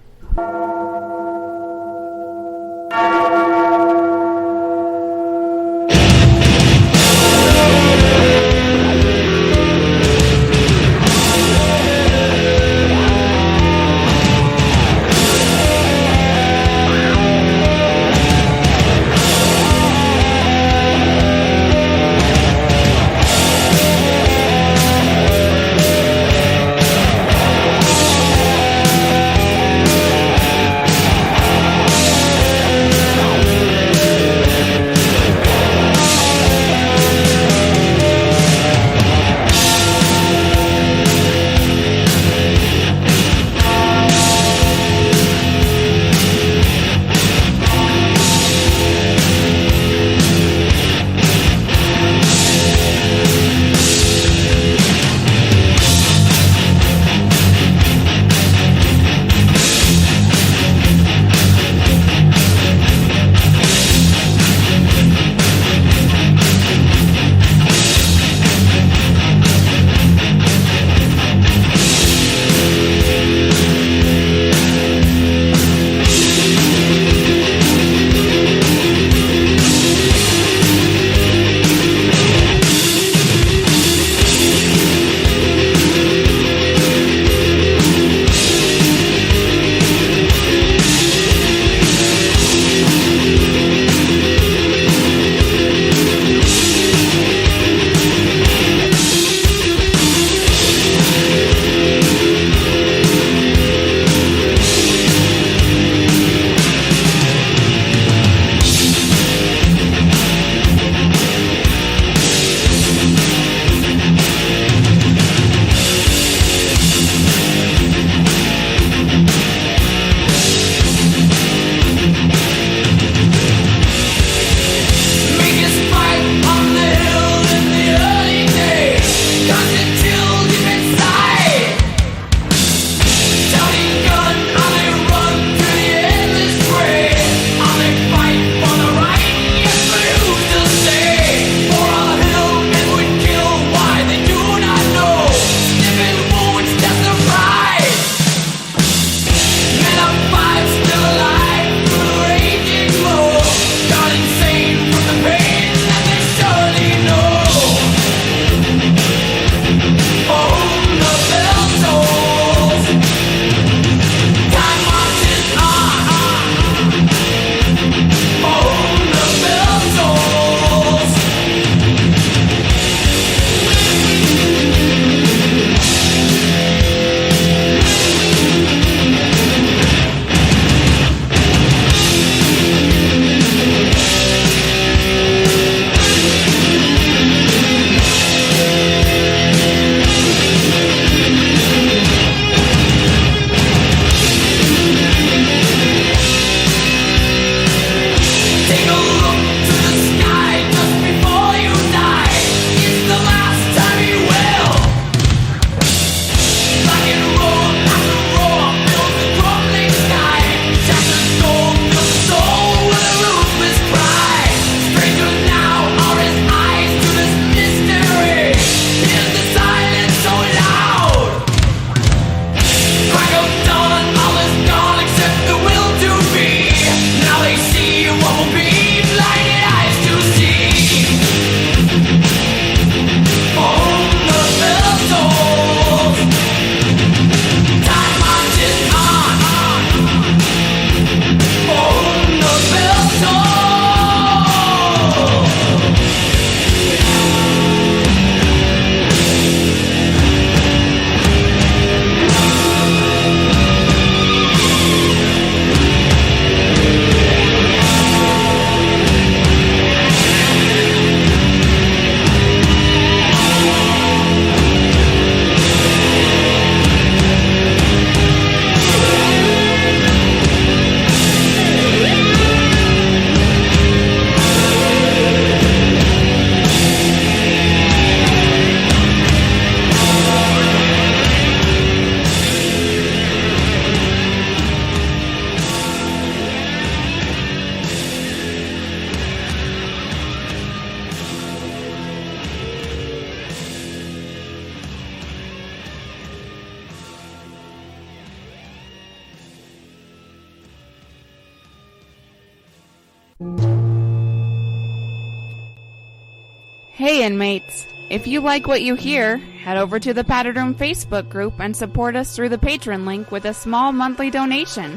Hey inmates, if you like what you hear, head over to the Padded Room Facebook group and support us through the Patreon link with a small monthly donation.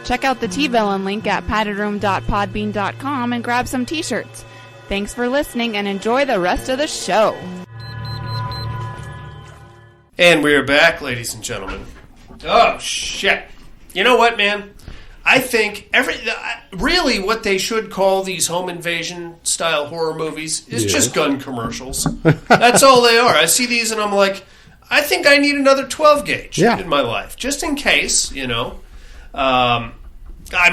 Check out the T-Villain link at paddedroom.podbean.com and grab some t-shirts. Thanks for listening and enjoy the rest of the show. And we're back, ladies and gentlemen. Oh, shit. You know what, man? I think really what they should call these home invasion style horror movies is just gun commercials. That's all they are. I see these and I'm like, I think I need another 12 gauge in my life, just in case, you know. I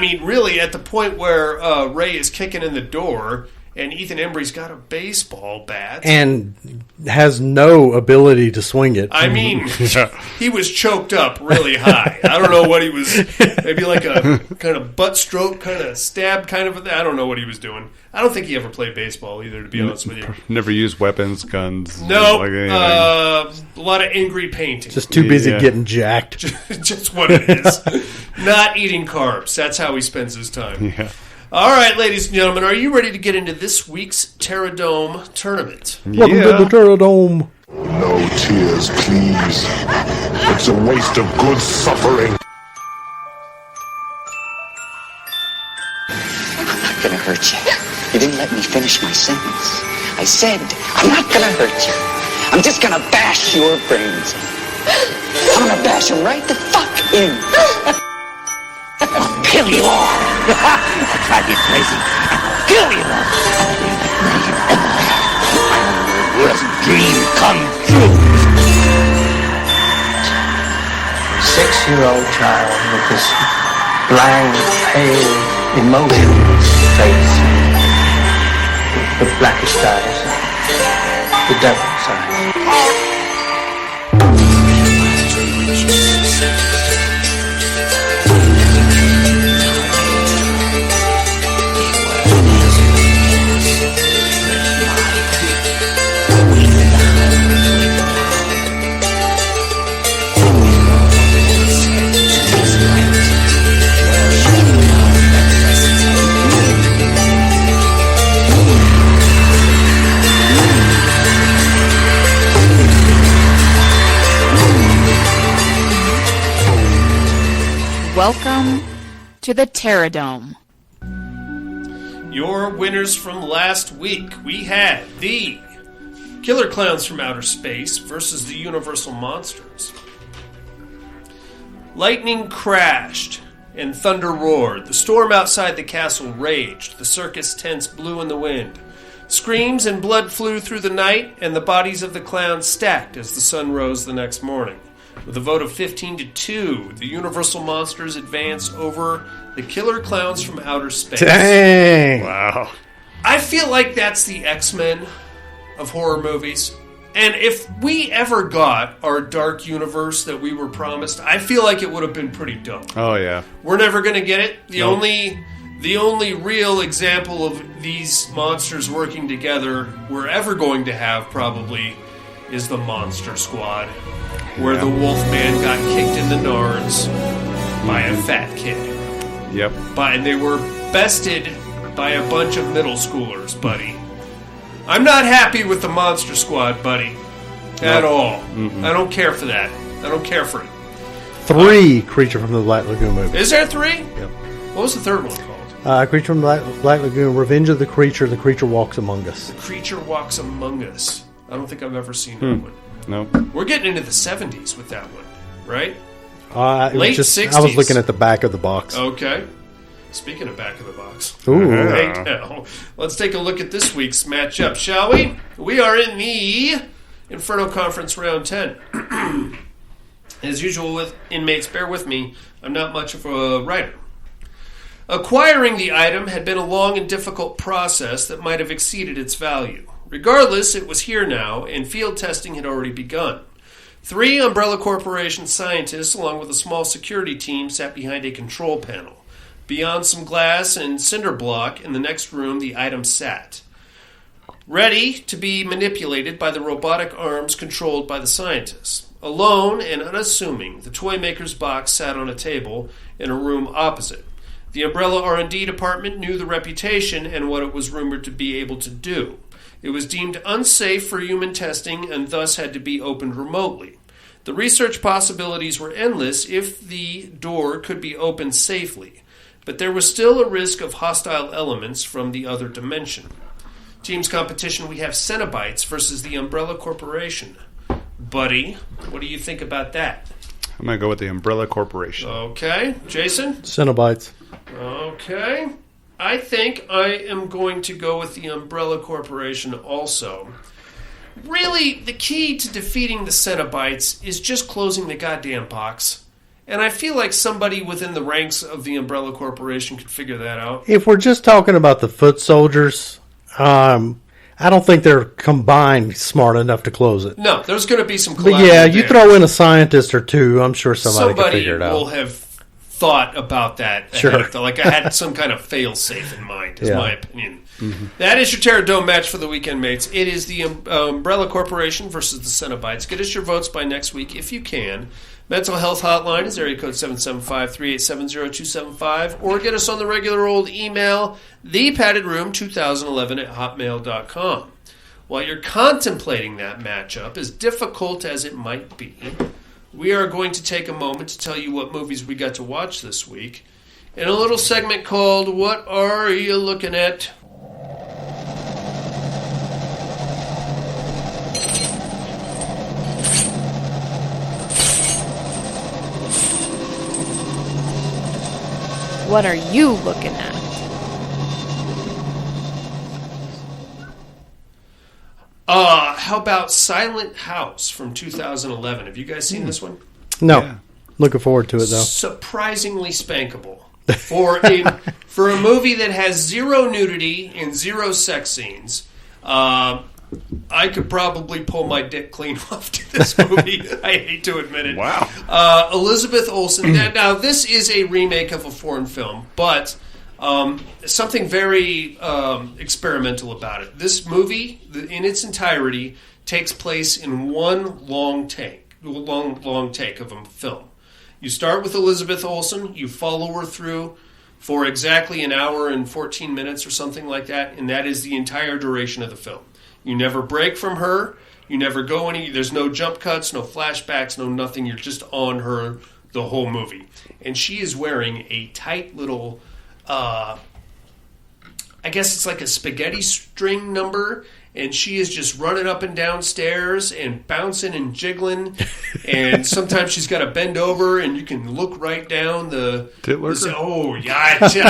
mean, really, at the point where Ray is kicking in the door and Ethan Embry's got a baseball bat. And has no ability to swing it. I mean, he was choked up really high. I don't know what he was, maybe like a kind of butt stroke, kind of stab, kind of, I don't know what he was doing. I don't think he ever played baseball either, to be honest with you. Never used weapons, guns. No, a lot of angry painting. Just too busy getting jacked. Just what it is. Not eating carbs. That's how he spends his time. Yeah. All right, ladies and gentlemen, are you ready to get into this week's Terradome tournament? Welcome to the Terradome. No tears, please. It's a waste of good suffering. I'm not gonna hurt you. You didn't let me finish my sentence. I said, I'm not gonna hurt you. I'm just gonna bash your brains in. I'm gonna bash them right the fuck in. I'll kill you all. I'll drive you crazy. I'll kill you all. My worst dream come true. 6-year-old child with this blank, pale, emotionless face. The blackest eyes. The devil's eyes. Welcome to the Terradome. Your winners from last week. We had the Killer Clowns from Outer Space versus the Universal Monsters. Lightning crashed and thunder roared. The storm outside the castle raged. The circus tents blew in the wind. Screams and blood flew through the night, and the bodies of the clowns stacked as the sun rose the next morning. With a vote of 15-2, the Universal Monsters advance over the Killer Clowns from Outer Space. Dang! Wow. I feel like that's the X-Men of horror movies. And if we ever got our dark universe that we were promised, I feel like it would have been pretty dope. Oh, yeah. We're never going to get it. The only real example of these monsters working together we're ever going to have probably is the Monster Squad, where the Wolfman got kicked in the nards by a fat kid. Yep. And they were bested by a bunch of middle schoolers, buddy. I'm not happy with the Monster Squad, buddy. At all. Mm-mm. I don't care for that. I don't care for it. 3 Creature from the Black Lagoon movies. Is there 3? Yep. What was the third one called? Creature from the Black Lagoon, Revenge of the Creature Walks Among Us. The Creature Walks Among Us. I don't think I've ever seen that one. No. We're getting into the 70s with that one, right? Late 60s. I was looking at the back of the box. Okay. Speaking of back of the box. Ooh. Right now, let's take a look at this week's matchup, shall we? We are in the Inferno Conference Round 10. As usual with inmates, bear with me, I'm not much of a writer. Acquiring the item had been a long and difficult process that might have exceeded its value. Regardless, it was here now, and field testing had already begun. 3 Umbrella Corporation scientists, along with a small security team, sat behind a control panel. Beyond some glass and cinder block, in the next room, the item sat, ready to be manipulated by the robotic arms controlled by the scientists. Alone and unassuming, the toy maker's box sat on a table in a room opposite. The Umbrella R&D department knew the reputation and what it was rumored to be able to do. It was deemed unsafe for human testing and thus had to be opened remotely. The research possibilities were endless if the door could be opened safely, but there was still a risk of hostile elements from the other dimension. Team's competition, we have Cenobites versus the Umbrella Corporation. Buddy, what do you think about that? I'm going to go with the Umbrella Corporation. Okay. Jason? Cenobites. Okay. I think I am going to go with the Umbrella Corporation also. Really, the key to defeating the Cenobites is just closing the goddamn box. And I feel like somebody within the ranks of the Umbrella Corporation could figure that out. If we're just talking about the foot soldiers, I don't think they're combined smart enough to close it. No, there's going to be some collateral. But yeah, you throw in a scientist or two, I'm sure somebody can figure it out. Somebody will have thought about that. Sure. Like I had some kind of fail-safe in mind, is my opinion. Mm-hmm. That is your Terror Dome match for the weekend, mates. It is the Umbrella Corporation versus the Cenobites. Get us your votes by next week if you can. Mental health hotline is area code 775-387-0275, or get us on the regular old email, thepaddedroom2011@hotmail.com. While you're contemplating that matchup, as difficult as it might be, we are going to take a moment to tell you what movies we got to watch this week in a little segment called What Are You Looking At? What are you looking at? How about Silent House from 2011? Have you guys seen this one? No. Yeah. Looking forward to it, though. Surprisingly spankable. For a movie that has zero nudity and zero sex scenes, I could probably pull my dick clean off to this movie. I hate to admit it. Wow. Elizabeth Olsen. Now, this is a remake of a foreign film, but something very experimental about it. This movie, in its entirety, takes place in one long take of a film. You start with Elizabeth Olsen, you follow her through for exactly an hour and 14 minutes or something like that, and that is the entire duration of the film. You never break from her. You never go any. There's no jump cuts, no flashbacks, no nothing. You're just on her the whole movie. And she is wearing a tight little, I guess it's like a spaghetti string number. And she is just running up and down stairs and bouncing and jiggling. And sometimes she's got to bend over and you can look right down the... Tit lurker? Oh, yeah. I did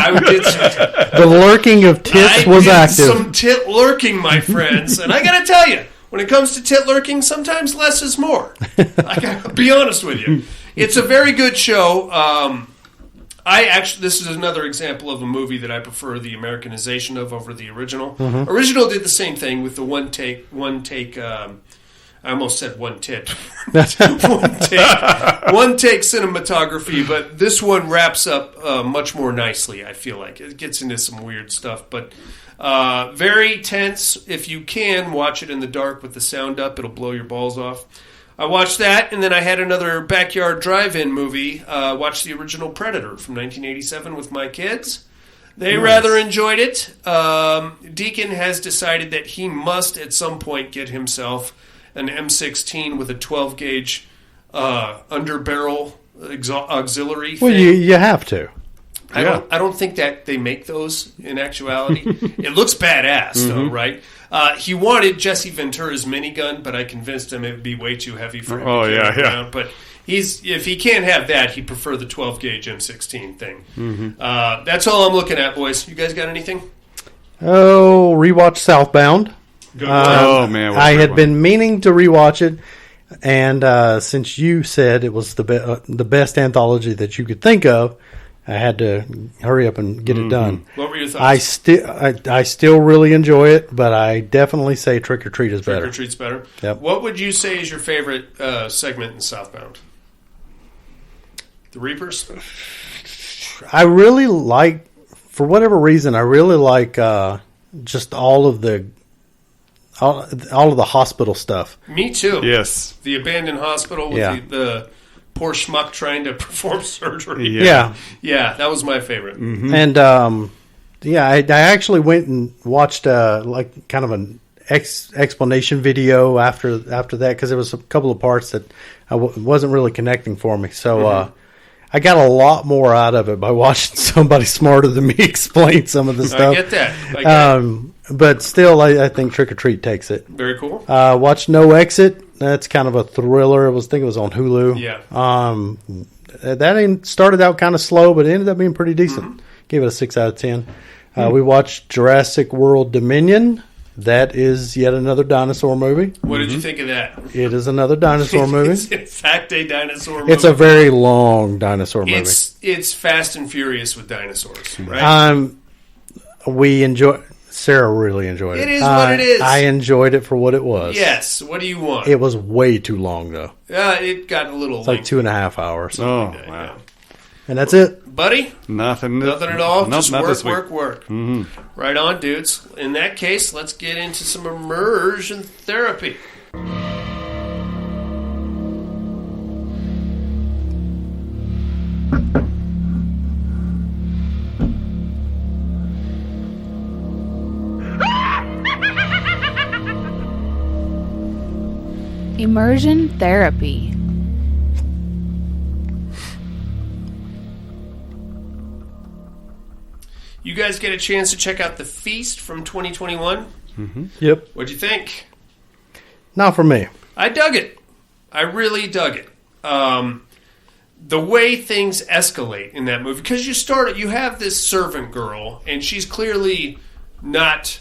the lurking of tits was active. Some tit lurking, my friends. And I got to tell you, when it comes to tit lurking, sometimes less is more. I got to be honest with you. It's a very good show. This is another example of a movie that I prefer the Americanization of over the original. Mm-hmm. Original did the same thing with the one take. I almost said one tit. one take cinematography, but this one wraps up much more nicely, I feel like. It gets into some weird stuff, but very tense. If you can, watch it in the dark with the sound up. It'll blow your balls off. I watched that, and then I had another backyard drive-in movie. Watched the original Predator from 1987 with my kids. They rather enjoyed it. Deacon has decided that he must at some point get himself an M16 with a 12-gauge underbarrel auxiliary thing. Well, you have to. I don't think that they make those in actuality. It looks badass, though, right? He wanted Jesse Ventura's minigun, but I convinced him it would be way too heavy for him to carry around. But if he can't have that, he'd prefer the 12-gauge M16 thing. Mm-hmm. That's all I'm looking at, boys. You guys got anything? Oh, rewatch Southbound. Good one. Man, I had been meaning to rewatch it, and since you said it was the best anthology that you could think of, I had to hurry up and get it done. What were your thoughts? I still really enjoy it, but I definitely say Trick or Treat is better. Trick or Treat's better? Yep. What would you say is your favorite segment in Southbound? The Reapers? I really like, for whatever reason, just all of the hospital stuff. Me too. Yes. The abandoned hospital with the poor schmuck trying to perform surgery. Yeah. Yeah, that was my favorite. Mm-hmm. And, I actually went and watched, like, kind of an explanation video after that, because there was a couple of parts that wasn't really connecting for me. So, I got a lot more out of it by watching somebody smarter than me explain some of the stuff. I get that. But still, I think Trick or Treat takes it. Very cool. Watch No Exit. That's kind of a thriller. I think it was on Hulu. Yeah. That started out kind of slow, but it ended up being pretty decent. Gave it a 6 out of 10. We watched Jurassic World Dominion. That is yet another dinosaur movie. What did you think of that? It is another dinosaur movie. It's in fact a dinosaur movie. It's a very long dinosaur movie. It's Fast and Furious with dinosaurs, right? Sarah really enjoyed it. It is what it is. I enjoyed it for what it was. Yes. What do you want? It was way too long, though. It got a little. It's like 2.5 hours. Oh, wow. And that's it. Buddy? Nothing at all? Nope, just not this week. work. Mm-hmm. Right on, dudes. In that case, let's get into some immersion therapy. Immersion therapy. You guys get a chance to check out The Feast from 2021? Mm-hmm. Yep. What'd you think? Not for me. I dug it. I really dug it. The way things escalate in that movie, because you have this servant girl, and she's clearly not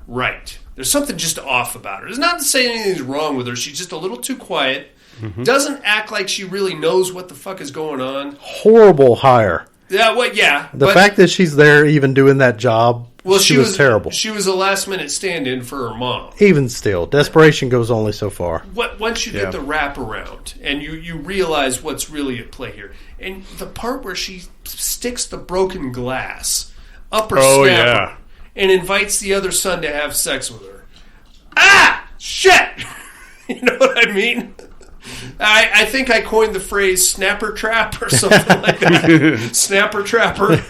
right. There's something just off about her. It's not to say anything's wrong with her. She's just a little too quiet. Mm-hmm. Doesn't act like she really knows what the fuck is going on. Horrible hire. Yeah, well, yeah. The fact that she's there even doing that job, she was terrible. She was a last-minute stand-in for her mom. Even still, desperation goes only so far. Once you get the wraparound and you realize what's really at play here, and the part where she sticks the broken glass up her snapper and invites the other son to have sex with her. Ah! Shit! You know what I mean? I think I coined the phrase snapper trap or something like that. Snapper trapper.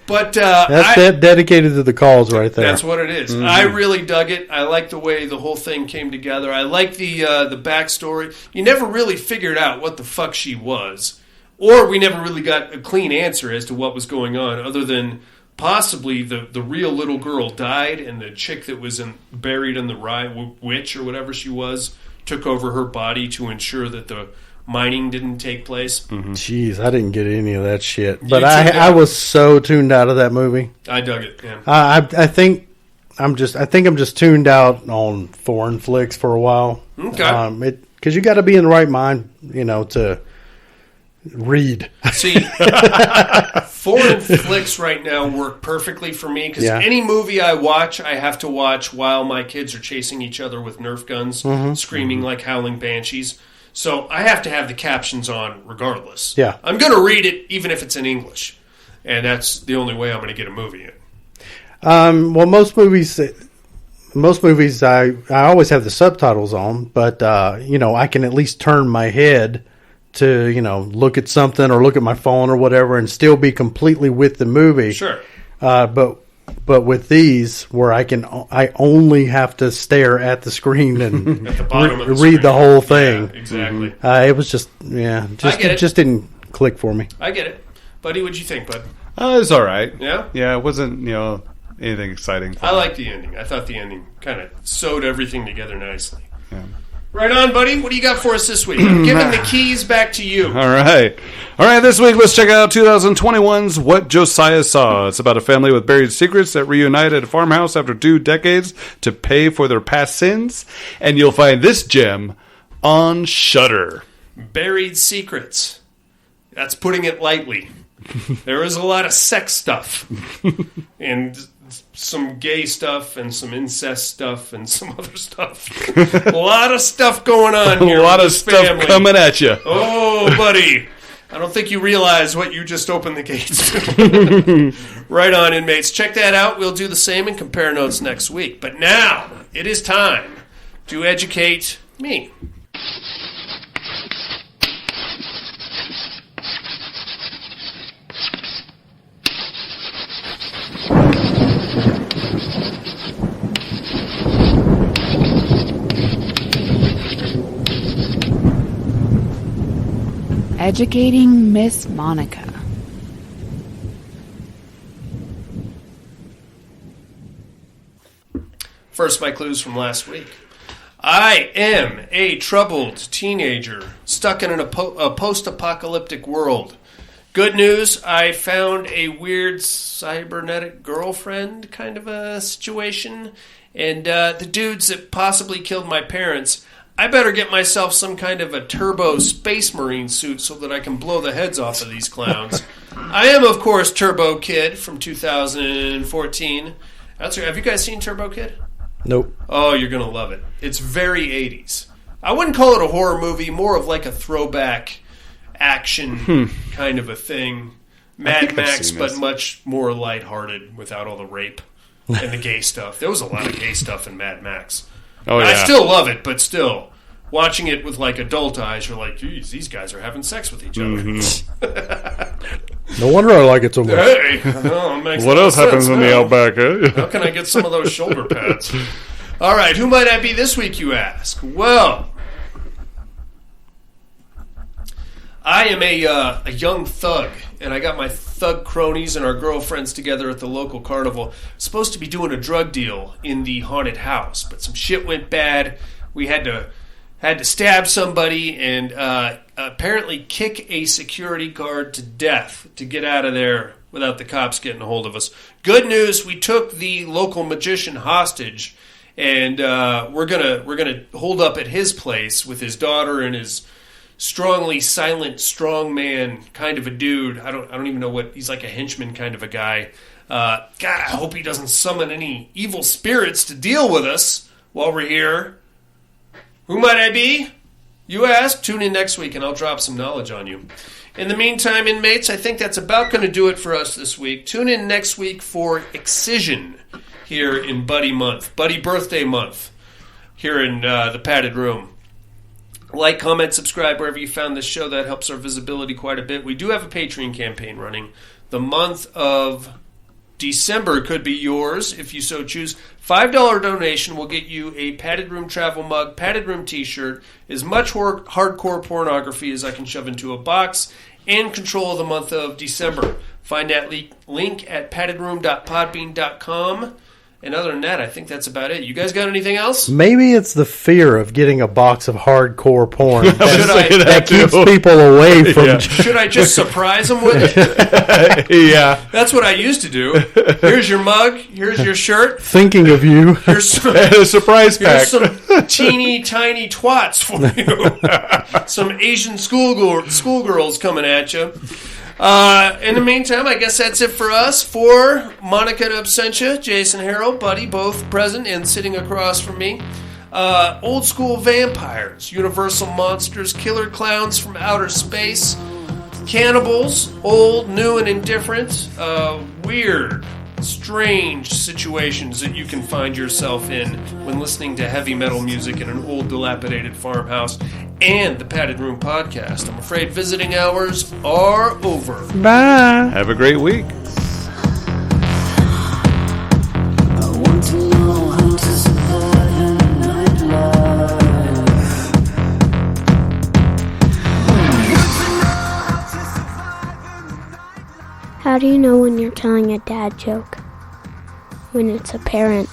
But that's dedicated to the calls right there. That's what it is. Mm-hmm. I really dug it. I like the way the whole thing came together. I like the backstory. You never really figured out what the fuck she was. Or we never really got a clean answer as to what was going on, other than possibly the real little girl died and the chick that was buried in the rye, witch or whatever she was, took over her body to ensure that the mining didn't take place. Mm-hmm. Jeez, I didn't get any of that shit. But I was so tuned out of that movie. I dug it. Yeah. I think I'm just tuned out on foreign flicks for a while. Okay. Because you got to be in the right mind, to read. See, foreign flicks right now work perfectly for me because any movie I watch, I have to watch while my kids are chasing each other with Nerf guns, screaming like howling banshees. So I have to have the captions on regardless. Yeah. I'm going to read it even if it's in English. And that's the only way I'm going to get a movie in. Well, most movies I always have the subtitles on, but, I can at least turn my head to, look at something or look at my phone or whatever and still be completely with the movie. Sure. But with these, where I only have to stare at the screen and at the bottom of the read the whole thing. Yeah, exactly. It was just didn't click for me. I get it. Buddy, what'd you think, bud? It was all right. Yeah? Yeah, it wasn't, anything exciting. I liked the ending. I thought the ending kind of sewed everything together nicely. Yeah. Right on, buddy. What do you got for us this week? I'm giving the keys back to you. All right, this week, let's check out 2021's What Josiah Saw. It's about a family with buried secrets that reunite at a farmhouse after 2 decades to pay for their past sins. And you'll find this gem on Shudder. Buried secrets. That's putting it lightly. There is a lot of sex stuff. And some gay stuff and some incest stuff and some other stuff. A lot of stuff going on here. A lot of stuff coming at you. Oh, buddy. I don't think you realize what you just opened the gates to. Right on, inmates. Check that out. We'll do the same and compare notes next week. But now, it is time to educate me. Educating Miss Monica. First, my clues from last week. I am a troubled teenager stuck in a post-apocalyptic world. Good news, I found a weird cybernetic girlfriend kind of a situation. And the dudes that possibly killed my parents, I better get myself some kind of a turbo space marine suit so that I can blow the heads off of these clowns. I am, of course, Turbo Kid from 2014. Have you guys seen Turbo Kid? Nope. Oh, you're going to love it. It's very 80s. I wouldn't call it a horror movie, more of like a throwback action kind of a thing. Mad Max, but much more lighthearted without all the rape and the gay stuff. There was a lot of gay stuff in Mad Max. Oh, yeah. I still love it, but still, watching it with like adult eyes, you're like, geez, these guys are having sex with each other. No wonder I like it so much. Hey, what else happens in the Outback? How can I get some of those shoulder pads? All right, who might I be this week, you ask? Well, I am a young thug, and I got my thug cronies and our girlfriends together at the local carnival. Supposed to be doing a drug deal in the haunted house, but some shit went bad. We had to stab somebody and apparently kick a security guard to death to get out of there without the cops getting a hold of us. Good news, we took the local magician hostage, and we're gonna hold up at his place with his daughter and his strongly silent, strong man kind of a dude. I don't even know what he's like, a henchman kind of a guy. God, I hope he doesn't summon any evil spirits to deal with us while we're here. Who might I be? You ask. Tune in next week and I'll drop some knowledge on you. In the meantime, inmates, I think that's about going to do it for us this week. Tune in next week for Excision here in Buddy Month, Buddy Birthday Month, here in the Padded Room. Like, comment, subscribe wherever you found this show. That helps our visibility quite a bit. We do have a Patreon campaign running. The month of December could be yours if you so choose. $5 donation will get you a Padded Room travel mug, Padded Room t-shirt, as much hardcore pornography as I can shove into a box, and control of the month of December. Find that link at paddedroom.podbean.com. And other than that, I think that's about it. You guys got anything else? Maybe it's the fear of getting a box of hardcore porn that keeps people away from... Yeah. Should I just surprise them with it? Yeah. That's what I used to do. Here's your mug. Here's your shirt. Thinking of you. Here's some, a surprise pack. Here's some teeny tiny twats for you. Some Asian schoolgirls coming at you. In the meantime, I guess that's it for us. For Monica and Absentia, Jason Harrell, Buddy, both present and sitting across from me. Old school vampires, universal monsters, killer clowns from outer space, cannibals, old, new, and indifferent, weird, strange situations that you can find yourself in when listening to heavy metal music in an old, dilapidated farmhouse, and the Padded Room podcast. I'm afraid visiting hours are over. Bye. Have a great week. How do you know when you're telling a dad joke? When it's apparent.